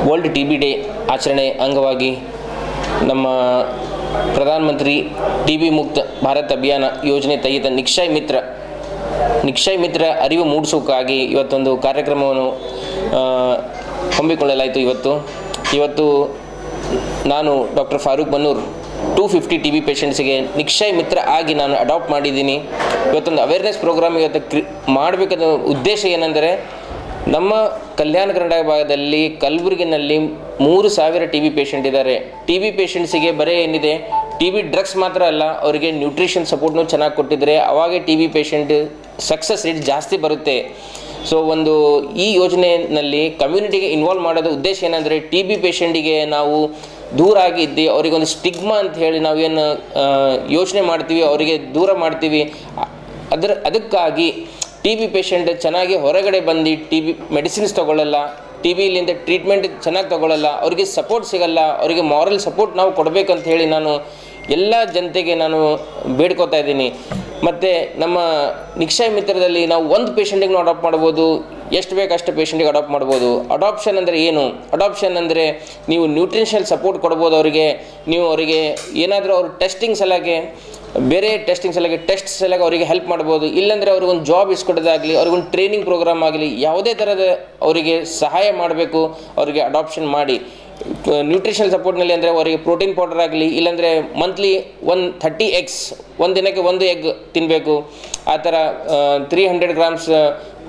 ವರ್ಲ್ಡ್ TB ಡೇ ಆಚರಣೆ ಅಂಗವಾಗಿ ನಮ್ಮ ಪ್ರಧಾನಮಂತ್ರಿ TB ಮುಕ್ತ ಭಾರತ್ ಅಭಿಯಾನ ಯೋಜನೆ ತಹಿತ ನಿಕ್ಷಯ್ ಮಿತ್ರ ಅರಿವು ಮೂಡಿಸೋಕ್ಕಾಗಿ ಇವತ್ತೊಂದು ಕಾರ್ಯಕ್ರಮವನ್ನು ಹಮ್ಮಿಕೊಳ್ಳಲಾಯಿತು. ಇವತ್ತು ನಾನು ಡಾಕ್ಟರ್ ಫಾರೂಕ್ ಮನೂರ್ 250 TB ಪೇಷಂಟ್ಸಿಗೆ ನಿಕ್ಷಯ್ ಮಿತ್ರ ಆಗಿ ನಾನು ಅಡಾಪ್ಟ್ ಮಾಡಿದ್ದೀನಿ. ಇವತ್ತೊಂದು ಅವೇರ್ನೆಸ್ ಪ್ರೋಗ್ರಾಮ್ ಮಾಡಬೇಕಾದ ಉದ್ದೇಶ ಏನೆಂದರೆ, ನಮ್ಮ ಕಲ್ಯಾಣ ಕರ್ನಾಟಕ ಭಾಗದಲ್ಲಿ ಕಲಬುರಗಿನಲ್ಲಿ 3000 TB ಪೇಷಂಟ್ ಇದ್ದಾರೆ. TB ಪೇಷಂಟ್ಸಿಗೆ ಬರೀ ಏನಿದೆ TB ಡ್ರಗ್ಸ್ ಮಾತ್ರ ಅಲ್ಲ, ಅವರಿಗೆ ನ್ಯೂಟ್ರಿಷನ್ ಸಪೋರ್ಟ್ನೂ ಚೆನ್ನಾಗಿ ಕೊಟ್ಟಿದ್ರೆ ಅವಾಗ TB ಪೇಷಂಟ್ ಸಕ್ಸಸ್ ರೇಟ್ ಜಾಸ್ತಿ ಬರುತ್ತೆ. ಸೊ ಈ ಯೋಜನೆಯಲ್ಲಿ ಕಮ್ಯುನಿಟಿಗೆ ಇನ್ವಾಲ್ವ್ ಮಾಡೋದು ಉದ್ದೇಶ ಏನಂದರೆ, TB ಪೇಷಂಟಿಗೆ ನಾವು ದೂರ ಆಗಿದ್ದು ಅವರಿಗೊಂದು ಸ್ಟಿಗ್ಮಾ ಅಂತ ಹೇಳಿ ನಾವೇನು ಯೋಚನೆ ಮಾಡ್ತೀವಿ, ಅವರಿಗೆ ದೂರ ಮಾಡ್ತೀವಿ. ಅದಕ್ಕಾಗಿ ಟಿ ಬಿ ಪೇಷಂಟ್ ಚೆನ್ನಾಗಿ ಹೊರಗಡೆ ಬಂದು ಟಿ ಬಿ ಮೆಡಿಸಿನ್ಸ್ ತೊಗೊಳ್ಳಲ್ಲ, ಟಿ ಬಿಲಿಂದ ಟ್ರೀಟ್ಮೆಂಟ್ ಚೆನ್ನಾಗಿ ತೊಗೊಳ್ಳಲ್ಲ, ಅವರಿಗೆ ಸಪೋರ್ಟ್ ಸಿಗಲ್ಲ, ಅವರಿಗೆ ಮಾರಲ್ ಸಪೋರ್ಟ್ ನಾವು ಕೊಡಬೇಕಂತ ಹೇಳಿ ನಾನು ಎಲ್ಲ ಜನತೆಗೆ ನಾನು ಬೇಡ್ಕೋತಾ ಇದ್ದೀನಿ. ಮತ್ತು ನಮ್ಮ ನಿಕ್ಷಯ ಮಿತ್ರದಲ್ಲಿ ನಾವು ಒಂದು ಪೇಷಂಟಿಗೆ ನಾವು ಅಡಾಪ್ಟ್ ಮಾಡ್ಬೋದು, ಎಷ್ಟು ಬೇಕು ಅಷ್ಟು ಪೇಷಂಟಿಗೆ ಅಡಾಪ್ಟ್ ಮಾಡ್ಬೋದು. ಅಡಾಪ್ಷನ್ ಅಂದರೆ ಏನು? ಅಡಾಪ್ಷನ್ ಅಂದರೆ ನೀವು ನ್ಯೂಟ್ರಿಷನಲ್ ಸಪೋರ್ಟ್ ಕೊಡ್ಬೋದು ಅವರಿಗೆ. ನೀವು ಅವರಿಗೆ ಏನಾದರೂ ಅವ್ರ ಟೆಸ್ಟಿಂಗ್ ಸಲಹೆ, ಬೇರೆ ಟೆಸ್ಟಿಂಗ್ ಸಲಹೆ, ಟೆಸ್ಟ್ ಸಲಹೆ ಅವರಿಗೆ ಹೆಲ್ಪ್ ಮಾಡ್ಬೋದು. ಇಲ್ಲಾಂದರೆ ಅವ್ರಿಗೊಂದು ಜಾಬ್ ಇಸ್ಕೊಡೋದಾಗಲಿ, ಅವ್ರಿಗೊಂದು ಟ್ರೈನಿಂಗ್ ಪ್ರೋಗ್ರಾಮ್ ಆಗಲಿ, ಯಾವುದೇ ಥರದ ಅವರಿಗೆ ಸಹಾಯ ಮಾಡಬೇಕು ಅವರಿಗೆ ಅಡಾಪ್ಷನ್ ಮಾಡಿ. ನ್ಯೂಟ್ರಿಷನಲ್ ಸಪೋರ್ಟ್ನಲ್ಲಿ ಅಂದರೆ ಅವರಿಗೆ ಪ್ರೋಟೀನ್ ಪೌಡರ್ ಆಗಲಿ, ಇಲ್ಲಾಂದರೆ ಮಂತ್ಲಿ 30 eggs, ಒಂದು ದಿನಕ್ಕೆ 1 egg ತಿನ್ನಬೇಕು. ಆ ಥರ 300 grams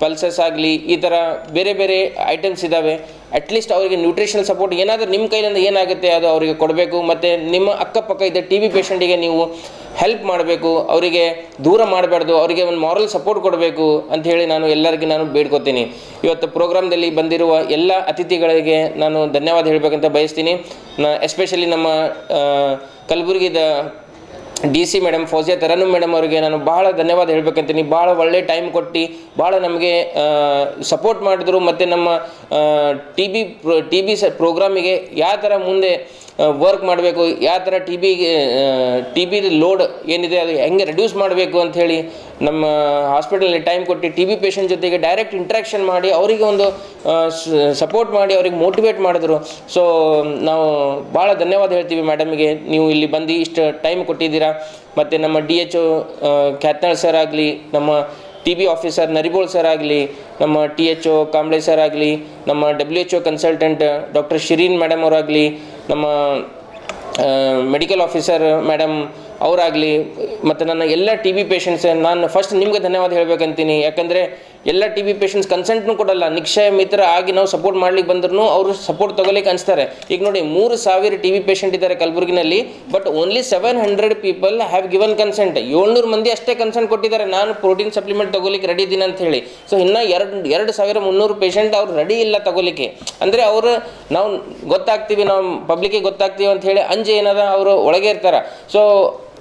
ಪಲ್ಸಸ್ ಆಗಲಿ, ಈ ಥರ ಬೇರೆ ಬೇರೆ ಐಟಮ್ಸ್ ಇದ್ದಾವೆ. ಅಟ್ಲೀಸ್ಟ್ ಅವರಿಗೆ ನ್ಯೂಟ್ರಿಷನಲ್ ಸಪೋರ್ಟ್ ಏನಾದರೂ ನಿಮ್ಮ ಕೈಲಿಂದ ಏನಾಗುತ್ತೆ ಅದು ಅವರಿಗೆ ಕೊಡಬೇಕು. ಮತ್ತು ನಿಮ್ಮ ಅಕ್ಕಪಕ್ಕ ಇದ್ದ ಟಿ ಬಿ ಪೇಷಂಟಿಗೆ ನೀವು ಹೆಲ್ಪ್ ಮಾಡಬೇಕು, ಅವರಿಗೆ ದೂರ ಮಾಡಬಾರ್ದು, ಅವರಿಗೆ ಒಂದು ಮಾರಲ್ ಸಪೋರ್ಟ್ ಕೊಡಬೇಕು ಅಂತ ಹೇಳಿ ನಾನು ಎಲ್ಲರಿಗೂ ನಾನು ಬೇಡ್ಕೊತೀನಿ. ಇವತ್ತು ಪ್ರೋಗ್ರಾಮ್ದಲ್ಲಿ ಬಂದಿರುವ ಎಲ್ಲ ಅತಿಥಿಗಳಿಗೆ ನಾನು ಧನ್ಯವಾದ ಹೇಳಬೇಕಂತ ಬಯಸ್ತೀನಿ. ಎಸ್ಪೆಷಲಿ ನಮ್ಮ ಕಲಬುರಗಿದ DC madam Fauzia Tarannum madam ಅವರಿಗೆ ನಾನು ಭಾಳ ಧನ್ಯವಾದ ಹೇಳಬೇಕಂತೀನಿ. ಭಾಳ ಒಳ್ಳೆ ಟೈಮ್ ಕೊಟ್ಟು ಭಾಳ ನಮಗೆ ಸಪೋರ್ಟ್ ಮಾಡಿದ್ರು. ಮತ್ತು ನಮ್ಮ ಟಿ ಬಿ ಪ್ರೋಗ್ರಾಮಿಗೆ ಯಾವ ಥರ ಮುಂದೆ ವರ್ಕ್ ಮಾಡಬೇಕು, ಯಾವ ಥರ ಟಿ ಬಿ ಲೋಡ್ ಏನಿದೆ ಅದು ಹೆಂಗೆ ರೆಡ್ಯೂಸ್ ಮಾಡಬೇಕು ಅಂಥೇಳಿ ನಮ್ಮ ಹಾಸ್ಪಿಟಲಲ್ಲಿ ಟೈಮ್ ಕೊಟ್ಟು ಟಿ ಬಿ ಪೇಷಂಟ್ ಜೊತೆಗೆ ಡೈರೆಕ್ಟ್ ಇಂಟ್ರ್ಯಾಕ್ಷನ್ ಮಾಡಿ ಅವರಿಗೆ ಒಂದು ಸಪೋರ್ಟ್ ಮಾಡಿ ಅವ್ರಿಗೆ ಮೋಟಿವೇಟ್ ಮಾಡಿದ್ರು. ಸೊ ನಾವು ಭಾಳ ಧನ್ಯವಾದ ಹೇಳ್ತೀವಿ ಮೇಡಮ್ಗೆ, ನೀವು ಇಲ್ಲಿ ಬಂದು ಇಷ್ಟು ಟೈಮ್ ಕೊಟ್ಟಿದ್ದೀರಾ. ಮತ್ತು ನಮ್ಮ DHO ಖ್ಯಾತ್ನಾಳ್ ಸರ್ ಆಗಲಿ, ನಮ್ಮ T B officer Naribol sir ಆಗಲಿ, ನಮ್ಮ THO ಕಾಂಬ್ಳೆ ಸರ್ ಆಗಲಿ, ನಮ್ಮ WHO consultant doctor Shirin madam ಅವರಾಗಲಿ, ನಮ್ಮ ಮೆಡಿಕಲ್ ಆಫೀಸರ್ ಮೇಡಮ್ ಅವರಾಗಲಿ, ಮತ್ತು ನನ್ನ ಎಲ್ಲ ಟಿ ಬಿ ಪೇಷಂಟ್ಸ್, ನಾನು ಫಸ್ಟ್ ನಿಮ್ಗೆ ಧನ್ಯವಾದ ಹೇಳಬೇಕಂತೀನಿ. ಯಾಕಂದರೆ ಎಲ್ಲ ಟಿ ಬಿ ಪೇಷಂಟ್ಸ್ ಕನ್ಸೆಂಟ್ನೂ ಕೊಡಲ್ಲ. ನಿಕ್ಷಯ ಮಿತ್ರ ಆಗಿ ನಾವು ಸಪೋರ್ಟ್ ಮಾಡ್ಲಿಕ್ಕೆ ಬಂದ್ರೂ ಅವರು ಸಪೋರ್ಟ್ ತೊಗೊಲಿಕ್ಕೆ ಅನಿಸ್ತಾರೆ. ಈಗ ನೋಡಿ 3000 ಟಿ ಬಿ ಪೇಷಂಟ್ ಇದ್ದಾರೆ ಕಲಬುರಗಿನಲ್ಲಿ, but only 700 people have given consent. 700 ಮಂದಿ ಅಷ್ಟೇ ಕನ್ಸೆಂಟ್ ಕೊಟ್ಟಿದ್ದಾರೆ, ನಾನು ಪ್ರೋಟೀನ್ ಸಪ್ಲಿಮೆಂಟ್ ತೊಗೊಲಿಕ್ಕೆ ರೆಡಿ ಇದ್ದೀನಿ ಅಂತ ಹೇಳಿ. ಸೊ ಇನ್ನೂ 2300 ಪೇಷಂಟ್ ಅವ್ರು ರೆಡಿ ಇಲ್ಲ ತೊಗೊಲಿಕ್ಕೆ. ಅಂದರೆ ಅವರು ನಾವು ಗೊತ್ತಾಗ್ತೀವಿ, ನಾವು ಪಬ್ಲಿಕ್ಕಿಗೆ ಗೊತ್ತಾಗ್ತೀವಿ ಅಂತ ಹೇಳಿ ಅಂಜೆ ಏನದ ಅವರು ಒಳಗೆ ಇರ್ತಾರೆ. ಸೊ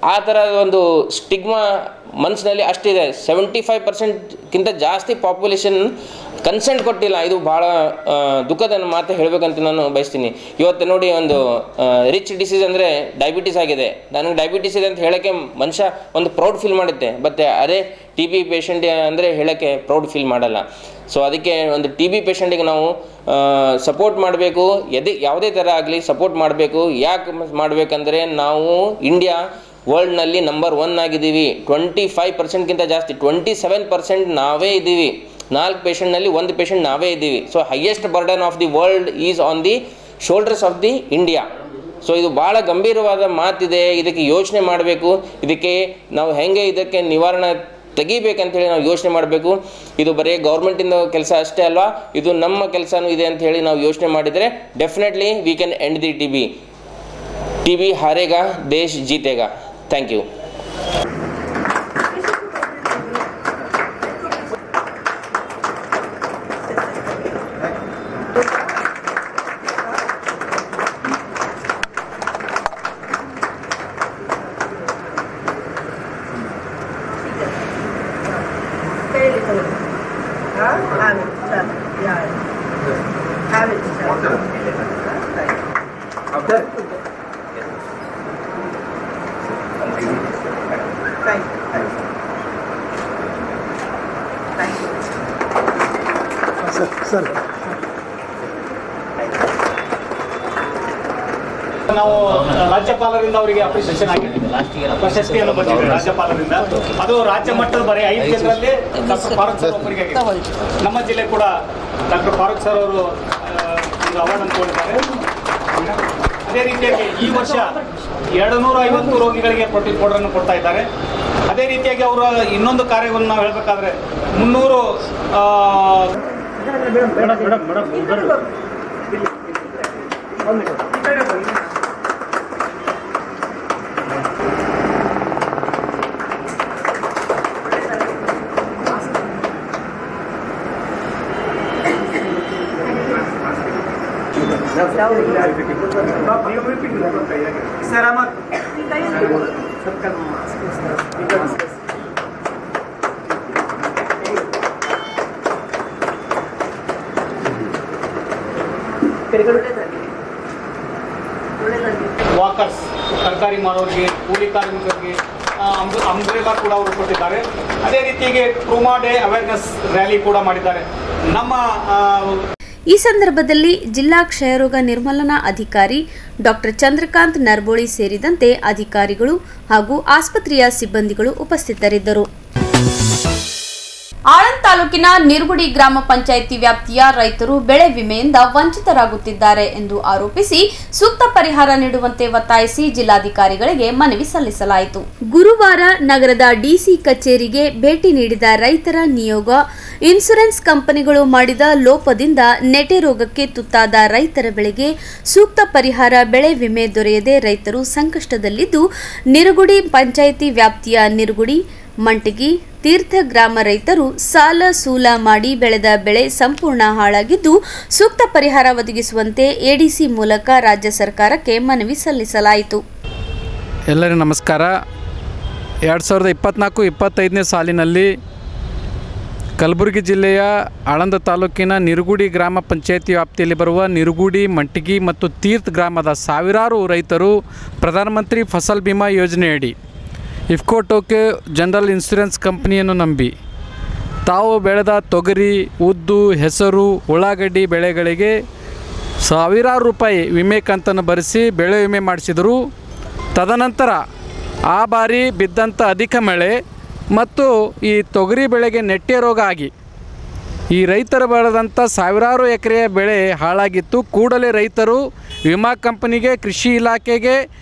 ಆ ಥರ ಒಂದು ಸ್ಟಿಗ್ಮಾ ಮನಸ್ಸಿನಲ್ಲಿ ಅಷ್ಟಿದೆ. 75%ಕ್ಕಿಂತ ಜಾಸ್ತಿ ಪಾಪ್ಯುಲೇಷನ್ ಕನ್ಸೆಂಟ್ ಕೊಟ್ಟಿಲ್ಲ. ಇದು ಭಾಳ ದುಃಖದ ಮಾತು ಹೇಳಬೇಕಂತ ನಾನು ಬಯಸ್ತೀನಿ. ಇವತ್ತು ನೋಡಿ, ಒಂದು ರಿಚ್ ಡಿಸೀಸ್ ಅಂದರೆ ಡಯಾಬಿಟೀಸ್ ಆಗಿದೆ. ನನಗೆ ಡಯಾಬಿಟೀಸ್ ಇದೆ ಅಂತ ಹೇಳೋಕ್ಕೆ ಮನುಷ್ಯ ಒಂದು ಪ್ರೌಡ್ ಫೀಲ್ ಮಾಡುತ್ತೆ, ಬಟ್ ಅದೇ ಟಿ ಬಿ ಪೇಷಂಟ್ ಅಂದರೆ ಹೇಳೋಕ್ಕೆ ಪ್ರೌಡ್ ಫೀಲ್ ಮಾಡಲ್ಲ. ಸೊ ಅದಕ್ಕೆ ಒಂದು ಟಿ ಬಿ ಪೇಷಂಟಿಗೆ ನಾವು ಸಪೋರ್ಟ್ ಮಾಡಬೇಕು, ಯಾವುದೇ ಥರ ಆಗಲಿ ಸಪೋರ್ಟ್ ಮಾಡಬೇಕು. ಯಾಕೆ ಮಾಡಬೇಕಂದ್ರೆ ನಾವು ಇಂಡಿಯಾ ವರ್ಲ್ಡ್ನಲ್ಲಿ ನಂಬರ್ 1 ಆಗಿದ್ದೀವಿ. 25%ಕ್ಕಿಂತ ಜಾಸ್ತಿ 27% ನಾವೇ ಇದ್ದೀವಿ. 4 ಪೇಷಂಟ್ನಲ್ಲಿ 1 ಪೇಷಂಟ್ ನಾವೇ ಇದ್ದೀವಿ. So highest burden of the world is on the shoulders of the India. So ಇದು ಭಾಳ ಗಂಭೀರವಾದ ಮಾತಿದೆ. ಇದಕ್ಕೆ ಯೋಚನೆ ಮಾಡಬೇಕು. ಇದಕ್ಕೆ ನಾವು ಹೆಂಗೆ ಇದಕ್ಕೆ ನಿವಾರಣೆ ತೆಗಿಬೇಕಂತೇಳಿ ನಾವು ಯೋಚನೆ ಮಾಡಬೇಕು. ಇದು ಬರೀ ಗೌರ್ಮೆಂಟಿಂದ ಕೆಲಸ ಅಷ್ಟೇ ಅಲ್ವಾ, ಇದು ನಮ್ಮ ಕೆಲಸನೂ ಇದೆ ಅಂತ ಹೇಳಿ ನಾವು ಯೋಚನೆ ಮಾಡಿದರೆ definitely we can end the T B ಹಾರೇಗಾ, ದೇಶ್ ಜೀತೆಗಾ. Thank you. ನಾವು ರಾಜ್ಯಪಾಲರಿಂದ ಅವರಿಗೆ ಅಪ್ರಿಸಿಯೇಷನ್ ಆಗಿದೆ, ಪ್ರಶಸ್ತಿಯನ್ನು ಬಂದಿದೆ ರಾಜ್ಯಪಾಲರಿಂದ. ಅದು ರಾಜ್ಯ ಮಟ್ಟದ ಬರೀ 5 ಜನರಲ್ಲಿ ಡಾಕ್ಟರ್ ಫಾರೂಕ್ ಸರ್ ಒಬ್ಬರಿಗೆ ಆಗಿದೆ. ನಮ್ಮ ಜಿಲ್ಲೆ ಕೂಡ ಡಾಕ್ಟರ್ ಫಾರೂಕ್ ಸರ್ ಅವರು ಒಂದು ಅವಾರ್ಡ್ ಅಂದ್ಕೊಂಡಿದ್ದಾರೆ. ಅದೇ ರೀತಿಯಾಗಿ ಈ ವರ್ಷ 250 ರೋಗಿಗಳಿಗೆ ಪ್ರೋಟೀನ್ ಪೌಡರನ್ನು ಕೊಡ್ತಾ ಇದ್ದಾರೆ. ಅದೇ ರೀತಿಯಾಗಿ ಅವರ ಇನ್ನೊಂದು ಕಾರ್ಯವನ್ನು ನಾವು ಹೇಳಬೇಕಾದ್ರೆ 300 ಸರ್ ವಾಕರ್ಸ್, ತರಕಾರಿ ಮಾರೋರಿಗೆ, ಕೂಲಿ ಕಾರ್ಮಿಕರಿಗೆ ಅಂಬ್ರೆಲಾ ಕೂಡ ಅವರು ಕೊಟ್ಟಿದ್ದಾರೆ. ಅದೇ ರೀತಿಗೆ ಟ್ರೂಮಾ ಡೇ ಅವೇರ್ನೆಸ್ ರ್ಯಾಲಿ ಕೂಡ ಮಾಡಿದ್ದಾರೆ. ನಮ್ಮ ಈ ಸಂದರ್ಭದಲ್ಲಿ ಜಿಲ್ಲಾ ಕ್ಷಯರೋಗ ನಿರ್ಮೂಲನಾ ಅಧಿಕಾರಿ ಡಾಕ್ಟರ್ ಚಂದ್ರಕಾಂತ್ ನರ್ಬೋಳಿ ಸೇರಿದಂತೆ ಅಧಿಕಾರಿಗಳು ಹಾಗೂ ಆಸ್ಪತ್ರೆಯ ಸಿಬ್ಬಂದಿಗಳು ಉಪಸ್ಥಿತರಿದ್ದರು. ಆಳಂದ್ ತಾಲೂಕಿನ ನಿರುಗುಡಿ ಗ್ರಾಮ ಪಂಚಾಯಿತಿ ವ್ಯಾಪ್ತಿಯ ರೈತರು ಬೆಳೆ ವಿಮೆಯಿಂದ ವಂಚಿತರಾಗುತ್ತಿದ್ದಾರೆ ಎಂದು ಆರೋಪಿಸಿ ಸೂಕ್ತ ಪರಿಹಾರ ನೀಡುವಂತೆ ಒತ್ತಾಯಿಸಿ ಜಿಲ್ಲಾಧಿಕಾರಿಗಳಿಗೆ ಮನವಿ ಸಲ್ಲಿಸಲಾಯಿತು. ಗುರುವಾರ ನಗರದ ಡಿಸಿ ಕಚೇರಿಗೆ ಭೇಟಿ ನೀಡಿದ ರೈತರ ನಿಯೋಗ ಇನ್ಶೂರೆನ್ಸ್ ಕಂಪನಿಗಳು ಮಾಡಿದ ಲೋಪದಿಂದ ನೆಟೆ ರೋಗಕ್ಕೆ ತುತ್ತಾದ ರೈತರ ಬೆಳೆಗೆ ಸೂಕ್ತ ಪರಿಹಾರ ಬೆಳೆ ವಿಮೆ ದೊರೆಯದೆ ರೈತರು ಸಂಕಷ್ಟದಲ್ಲಿದ್ದು, ನಿರುಗುಡಿ ಪಂಚಾಯಿತಿ ವ್ಯಾಪ್ತಿಯ ನಿರುಗುಡಿ, ಮಂಟಗಿ, ತೀರ್ಥ ಗ್ರಾಮ ರೈತರು ಸಾಲ ಸೂಲ ಮಾಡಿ ಬೆಳೆದ ಬೆಳೆ ಸಂಪೂರ್ಣ ಹಾಳಾಗಿದ್ದು, ಸೂಕ್ತ ಪರಿಹಾರ ಒದಗಿಸುವಂತೆ ಎಡಿಸಿ ಮೂಲಕ ರಾಜ್ಯ ಸರ್ಕಾರಕ್ಕೆ ಮನವಿ ಸಲ್ಲಿಸಲಾಯಿತು. ಎಲ್ಲರಿಗೂ ನಮಸ್ಕಾರ. 2024-25ನೇ ಸಾಲಿನಲ್ಲಿ ಕಲಬುರಗಿ ಜಿಲ್ಲೆಯ ಆಳಂದ ತಾಲೂಕಿನ ನಿರುಗುಡಿ ಗ್ರಾಮ ಪಂಚಾಯಿತಿ ವ್ಯಾಪ್ತಿಯಲ್ಲಿ ಬರುವ ನಿರುಗುಡಿ, ಮಂಟಗಿ ಮತ್ತು ತೀರ್ಥ ಗ್ರಾಮದ ಸಾವಿರಾರು ರೈತರು ಪ್ರಧಾನಮಂತ್ರಿ ಫಸಲ್ ಬಿಮಾ ಯೋಜನೆಯಡಿ ಇಫ್ಕೋ ಟೋಕೆ ಜನರಲ್ ಇನ್ಶೂರೆನ್ಸ್ ಕಂಪನಿಯನ್ನು ನಂಬಿ ತಾವು ಬೆಳೆದ ತೊಗರಿ, ಉದ್ದು, ಹೆಸರು, ಉಳ್ಳಾಗಡ್ಡಿ ಬೆಳೆಗಳಿಗೆ ಸಾವಿರಾರು ರೂಪಾಯಿ ವಿಮೆ ಕಂತನ್ನು ಭರಿಸಿ ಬೆಳೆ ವಿಮೆ ಮಾಡಿಸಿದರು. ತದನಂತರ ಆ ಬಾರಿ ಬಿದ್ದಂಥ ಅಧಿಕ ಮಳೆ ಮತ್ತು ಈ ತೊಗರಿ ಬೆಳೆಗೆ ನೆಟ್ಟೆ ರೋಗ ಆಗಿ ಈ ರೈತರು ಬೆಳೆದಂಥ ಸಾವಿರಾರು ಎಕರೆಯ ಬೆಳೆ ಹಾಳಾಗಿತ್ತು. ಕೂಡಲೇ ರೈತರು ವಿಮಾ ಕಂಪನಿಗೆ, ಕೃಷಿ ಇಲಾಖೆಗೆ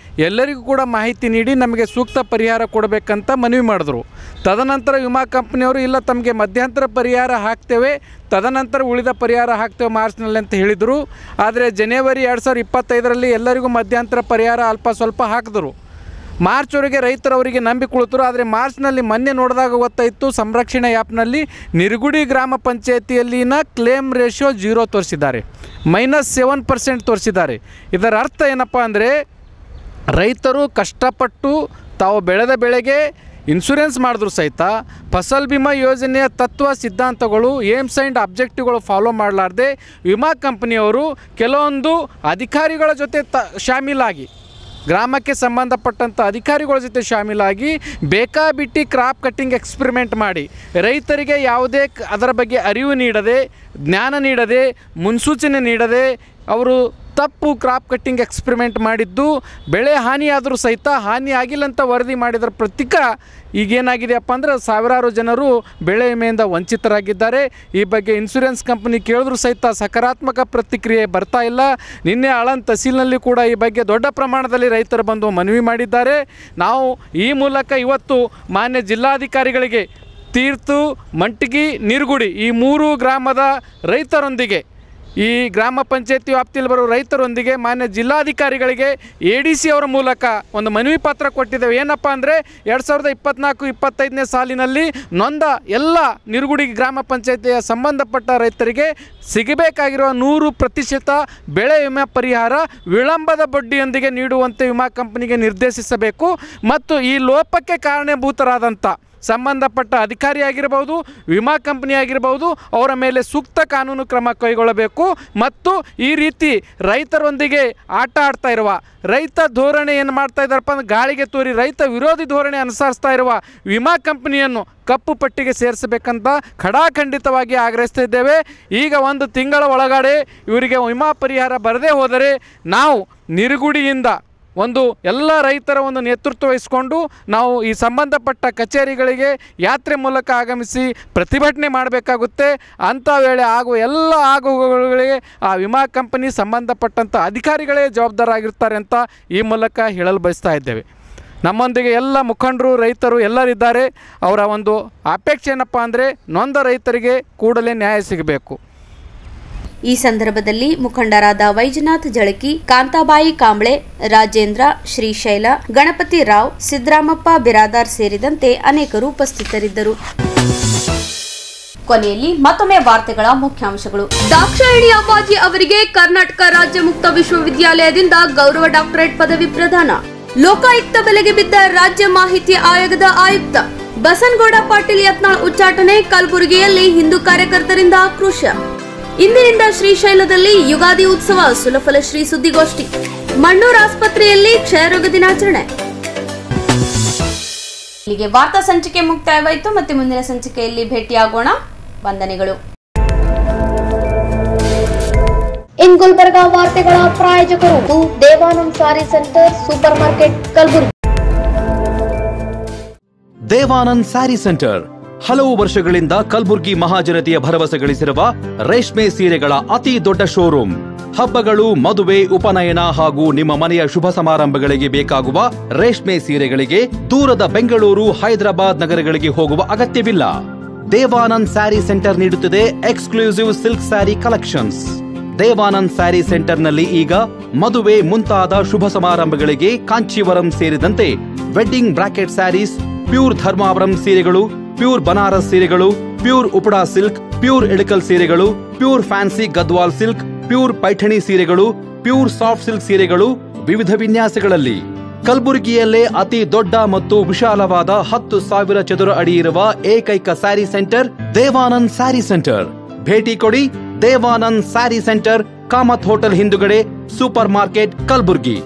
ಎಲ್ಲರಿಗೂ ಕೂಡ ಮಾಹಿತಿ ನೀಡಿ ನಮಗೆ ಸೂಕ್ತ ಪರಿಹಾರ ಕೊಡಬೇಕಂತ ಮನವಿ ಮಾಡಿದ್ರು. ತದನಂತರ ವಿಮಾ ಕಂಪನಿಯವರು ಇಲ್ಲ ತಮಗೆ ಮಧ್ಯಂತರ ಪರಿಹಾರ ಹಾಕ್ತೇವೆ, ತದನಂತರ ಉಳಿದ ಪರಿಹಾರ ಹಾಕ್ತೇವೆ ಮಾರ್ಚ್ನಲ್ಲಿ ಅಂತ ಹೇಳಿದರು. ಆದರೆ ಜನವರಿ 2025ರಲ್ಲಿ ಎಲ್ಲರಿಗೂ ಮಧ್ಯಂತರ ಪರಿಹಾರ ಅಲ್ಪ ಸ್ವಲ್ಪ ಹಾಕಿದ್ರು. ಮಾರ್ಚ್ವರೆಗೆ ರೈತರವರಿಗೆ ನಂಬಿ ಕುಳಿತರು. ಆದರೆ ಮಾರ್ಚ್ನಲ್ಲಿ ಮೊನ್ನೆ ನೋಡಿದಾಗ ಗೊತ್ತಾಯಿತು, ಸಂರಕ್ಷಣೆ ಆ್ಯಪ್ನಲ್ಲಿ ನಿರುಗುಡಿ ಗ್ರಾಮ ಪಂಚಾಯಿತಿಯಲ್ಲಿನ ಕ್ಲೇಮ್ ರೇಷಿಯೋ 0 ತೋರಿಸಿದ್ದಾರೆ, -7% ತೋರಿಸಿದ್ದಾರೆ. ಇದರ ಅರ್ಥ ಏನಪ್ಪ ಅಂದರೆ ರೈತರು ಕಷ್ಟಪಟ್ಟು ತಾವು ಬೆಳೆದ ಬೆಳೆಗೆ ಇನ್ಶೂರೆನ್ಸ್ ಮಾಡಿದ್ರು ಸಹಿತ ಫಸಲ್ ಬಿಮಾ ಯೋಜನೆಯ ತತ್ವ ಸಿದ್ಧಾಂತಗಳು, ಏಮ್ಸ್ ಆ್ಯಂಡ್ ಅಬ್ಜೆಕ್ಟಿವ್ಗಳು ಫಾಲೋ ಮಾಡಲಾರ್ದೆ ವಿಮಾ ಕಂಪನಿಯವರು ಕೆಲವೊಂದು ಅಧಿಕಾರಿಗಳ ಜೊತೆ ಶಾಮೀಲಾಗಿ, ಗ್ರಾಮಕ್ಕೆ ಸಂಬಂಧಪಟ್ಟಂಥ ಅಧಿಕಾರಿಗಳ ಜೊತೆ ಶಾಮೀಲಾಗಿ ಬೇಕಾಬಿಟ್ಟಿ ಕ್ರಾಪ್ ಕಟ್ಟಿಂಗ್ ಎಕ್ಸ್ಪರಿಮೆಂಟ್ ಮಾಡಿ ರೈತರಿಗೆ ಯಾವುದೇ ಅದರ ಬಗ್ಗೆ ಅರಿವು ನೀಡದೆ, ಜ್ಞಾನ ನೀಡದೆ, ಮುನ್ಸೂಚನೆ ನೀಡದೆ ಅವರು ತಪ್ಪು ಕ್ರಾಪ್ ಕಟ್ಟಿಂಗ್ ಎಕ್ಸ್ಪರಿಮೆಂಟ್ ಮಾಡಿದ್ದು ಬೆಳೆ ಹಾನಿಯಾದರೂ ಸಹಿತ ಹಾನಿ ಆಗಿಲ್ಲ ಅಂತ ವರದಿ ಮಾಡಿದರ ಪ್ರತೀಕ ಈಗೇನಾಗಿದೆಯಪ್ಪ ಅಂದರೆ ಸಾವಿರಾರು ಜನರು ಬೆಳೆ ವಿಮೆಯಿಂದ ವಂಚಿತರಾಗಿದ್ದಾರೆ. ಈ ಬಗ್ಗೆ ಇನ್ಶೂರೆನ್ಸ್ ಕಂಪನಿ ಕೇಳಿದ್ರೂ ಸಹಿತ ಸಕಾರಾತ್ಮಕ ಪ್ರತಿಕ್ರಿಯೆ ಬರ್ತಾ ಇಲ್ಲ. ನಿನ್ನೆ ಆಳಂದ್ ತಹಸೀಲ್ನಲ್ಲಿ ಕೂಡ ಈ ಬಗ್ಗೆ ದೊಡ್ಡ ಪ್ರಮಾಣದಲ್ಲಿ ರೈತರು ಬಂದು ಮನವಿ ಮಾಡಿದ್ದಾರೆ. ನಾವು ಈ ಮೂಲಕ ಇವತ್ತು ಮಾನ್ಯ ಜಿಲ್ಲಾಧಿಕಾರಿಗಳಿಗೆ ತೀರ್ಥ, ಮಂಟಗಿ, ನಿರುಗುಡಿ ಈ 3 ಗ್ರಾಮದ ರೈತರೊಂದಿಗೆ, ಈ ಗ್ರಾಮ ಪಂಚಾಯತಿ ವ್ಯಾಪ್ತಿಯಲ್ಲಿ ಬರುವ ರೈತರೊಂದಿಗೆ ಮಾನ್ಯ ಜಿಲ್ಲಾಧಿಕಾರಿಗಳಿಗೆ ADC ಅವರ ಮೂಲಕ ಒಂದು ಮನವಿ ಪತ್ರ ಕೊಟ್ಟಿದ್ದೇವೆ. ಏನಪ್ಪ ಅಂದರೆ 2024-25ನೇ ಸಾಲಿನಲ್ಲಿ ನೊಂದ ಎಲ್ಲ ನಿರುಗುಡಿ ಗ್ರಾಮ ಪಂಚಾಯತಿಯ ಸಂಬಂಧಪಟ್ಟ ರೈತರಿಗೆ ಸಿಗಬೇಕಾಗಿರುವ 100% ಬೆಳೆ ವಿಮೆ ಪರಿಹಾರ ವಿಳಂಬದ ಬಡ್ಡಿಯೊಂದಿಗೆ ನೀಡುವಂತೆ ವಿಮಾ ಕಂಪನಿಗೆ ನಿರ್ದೇಶಿಸಬೇಕು ಮತ್ತು ಈ ಲೋಪಕ್ಕೆ ಕಾರಣಭೂತರಾದಂಥ ಸಂಬಂಧಪಟ್ಟ ಅಧಿಕಾರಿ ಆಗಿರಬಹುದು, ವಿಮಾ ಕಂಪನಿ ಆಗಿರಬಹುದು, ಅವರ ಮೇಲೆ ಸೂಕ್ತ ಕಾನೂನು ಕ್ರಮ ಕೈಗೊಳ್ಳಬೇಕು ಮತ್ತು ಈ ರೀತಿ ರೈತರೊಂದಿಗೆ ಆಟ ಆಡ್ತಾ ಇರುವ, ರೈತ ಧೋರಣೆ ಏನು ಮಾಡ್ತಾ ಇದ್ದಾರಪ್ಪ ಅಂದ್ರೆ ಗಾಳಿಗೆ ತೂರಿ ರೈತ ವಿರೋಧಿ ಧೋರಣೆ ಅನುಸರಿಸ್ತಾ ಇರುವ ವಿಮಾ ಕಂಪನಿಯನ್ನು ಕಪ್ಪು ಪಟ್ಟಿಗೆ ಸೇರಿಸಬೇಕಂತ ಖಡಾಖಂಡಿತವಾಗಿ ಆಗ್ರಹಿಸ್ತಾ ಇದ್ದೇವೆ. ಈಗ 1 ತಿಂಗಳ ಒಳಗಡೆ ಇವರಿಗೆ ವಿಮಾ ಪರಿಹಾರ ಬರದೇ ಹೋದರೆ ನಾವು ನಿರುಗುಡಿಯಿಂದ ಒಂದು ಎಲ್ಲ ರೈತರ ಒಂದು ನೇತೃತ್ವ ವಹಿಸಿಕೊಂಡು ನಾವು ಈ ಸಂಬಂಧಪಟ್ಟ ಕಚೇರಿಗಳಿಗೆ ಯಾತ್ರೆ ಮೂಲಕ ಆಗಮಿಸಿ ಪ್ರತಿಭಟನೆ ಮಾಡಬೇಕಾಗುತ್ತೆ. ಅಂಥ ವೇಳೆ ಆಗುವ ಎಲ್ಲ ಆಗುಗಳಿಗೆ ಆ ವಿಮಾ ಕಂಪನಿ ಸಂಬಂಧಪಟ್ಟಂಥ ಅಧಿಕಾರಿಗಳೇ ಜವಾಬ್ದಾರಾಗಿರ್ತಾರೆ ಅಂತ ಈ ಮೂಲಕ ಹೇಳಲು ಬಯಸ್ತಾ ಇದ್ದೇವೆ. ನಮ್ಮೊಂದಿಗೆ ಎಲ್ಲ ಮುಖಂಡರು, ರೈತರು ಎಲ್ಲರಿದ್ದಾರೆ. ಅವರ ಒಂದು ಅಪೇಕ್ಷೆ ಏನಪ್ಪ ಅಂದರೆ ನೊಂದ ರೈತರಿಗೆ ಕೂಡಲೇ ನ್ಯಾಯ ಸಿಗಬೇಕು. ಈ ಸಂದರ್ಭದಲ್ಲಿ ಮುಖಂಡರಾದ ವೈಜನಾಥ್ ಜಳಕಿ, ಕಾಂತಾಬಾಯಿ ಕಾಂಬ್ಳೆ, ರಾಜೇಂದ್ರ, ಶ್ರೀಶೈಲ, ಗಣಪತಿ ರಾವ್, ಸಿದ್ದರಾಮಪ್ಪ ಬಿರಾದಾರ್ ಸೇರಿದಂತೆ ಅನೇಕರು ಉಪಸ್ಥಿತರಿದ್ದರು. ಕೊನೆಯಲ್ಲಿ ಮತ್ತೊಮ್ಮೆ ವಾರ್ತೆಗಳ ಮುಖ್ಯಾಂಶಗಳು. ದಾಕ್ಷಾಯಿಣಿ ಅಪ್ಪಾಜಿ ಅವರಿಗೆ ಕರ್ನಾಟಕ ರಾಜ್ಯ ಮುಕ್ತ ವಿಶ್ವವಿದ್ಯಾಲಯದಿಂದ ಗೌರವ ಡಾಕ್ಟರೇಟ್ ಪದವಿ ಪ್ರದಾನ. ಲೋಕಾಯುಕ್ತ ಬೆಲೆಗೆ ಬಿದ್ದ ರಾಜ್ಯ ಮಾಹಿತಿ ಆಯೋಗದ ಆಯುಕ್ತ ಬಸನಗೌಡ ಪಾಟೀಲ್ ಯತ್ನಾಳ್ ಉಚ್ಚಾಟನೆ. ಕಲಬುರಗಿಯಲ್ಲಿ ಹಿಂದೂ ಕಾರ್ಯಕರ್ತರಿಂದ ಆಕ್ರೋಶ. ಇಂದಿನಿಂದ ಶ್ರೀಶೈಲದಲ್ಲಿ ಯುಗಾದಿ ಉತ್ಸವ ಸುಲಫಲ ಶ್ರೀ ಸುದ್ದಿಗೋಷ್ಠಿ. ಮಣ್ಣೂರು ಆಸ್ಪತ್ರೆಯಲ್ಲಿ ಕ್ಷಯರೋಗ ದಿನಾಚರಣೆ. ಇಲ್ಲಿಗೆ ವಾರ್ತಾ ಸಂಚಿಕೆ ಮುಕ್ತಾಯವಾಯಿತು. ಮತ್ತೆ ಮುಂದಿನ ಸಂಚಿಕೆಯಲ್ಲಿ ಭೇಟಿಯಾಗೋಣ. ವಂದನೆಗಳು. ಇನ್ ಗುಲ್ಬರ್ಗಾ ವಾರ್ತೆಗಳ ಪ್ರಾಯೋಜಕರು Devanand sari centre supermarket Kalaburagi. Devanand sari centre ಹಲವು ವರ್ಷಗಳಿಂದ ಕಲಬುರ್ಗಿ ಮಹಾಜನತೆಯ ಭರವಸೆ ಗಳಿಸಿರುವ ರೇಷ್ಮೆ ಸೀರೆಗಳ ಅತಿ ದೊಡ್ಡ ಶೋರೂಮ್. ಹಬ್ಬಗಳು, ಮದುವೆ, ಉಪನಯನ ಹಾಗೂ ನಿಮ್ಮ ಮನೆಯ ಶುಭ ಸಮಾರಂಭಗಳಿಗೆ ಬೇಕಾಗುವ ರೇಷ್ಮೆ ಸೀರೆಗಳಿಗೆ ದೂರದ ಬೆಂಗಳೂರು, ಹೈದರಾಬಾದ್ ನಗರಗಳಿಗೆ ಹೋಗುವ ಅಗತ್ಯವಿಲ್ಲ. ದೇವಾನಂದ್ ಸ್ಯಾರಿ ಸೆಂಟರ್ ನೀಡುತ್ತಿದೆ exclusive silk sari collections. Devanand sari ಸೆಂಟರ್ನಲ್ಲಿ ಈಗ ಮದುವೆ ಮುಂತಾದ ಶುಭ ಸಮಾರಂಭಗಳಿಗೆ ಕಾಂಚೀವರಂ ಸೇರಿದಂತೆ wedding brocade saris, pure Dharmavaram ಸೀರೆಗಳು, ಪ್ಯೂರ್ ಬನಾರಸ್ ಸೀರೆಗಳು, pure Uppada silk, pure Ilkal ಸೀರೆಗಳು, pure fancy Gadwal silk, pure Paithani ಸೀರೆಗಳು, ಪ್ಯೂರ್ ಸಾಫ್ಟ್ ಸಿಲ್ಕ್ ಸೀರೆಗಳು ವಿವಿಧ ವಿನ್ಯಾಸಗಳಲ್ಲಿ. ಕಲಬುರಗಿಯಲ್ಲೇ ಅತಿ ದೊಡ್ಡ ಮತ್ತು ವಿಶಾಲವಾದ 10,000 ಚದುರ ಅಡಿ ಇರುವ ಏಕೈಕ ಸ್ಯಾರಿ ಸೆಂಟರ್ ದೇವಾನಂದ್ ಸ್ಯಾರಿ ಸೆಂಟರ್. ಭೇಟಿ ಕೊಡಿ. ದೇವಾನಂದ್ ಸ್ಯಾರಿ ಸೆಂಟರ್, ಕಾಮತ್ ಹೋಟೆಲ್ ಹಿಂದುಗಡೆ, ಸೂಪರ್ ಮಾರ್ಕೆಟ್, ಕಲಬುರಗಿ.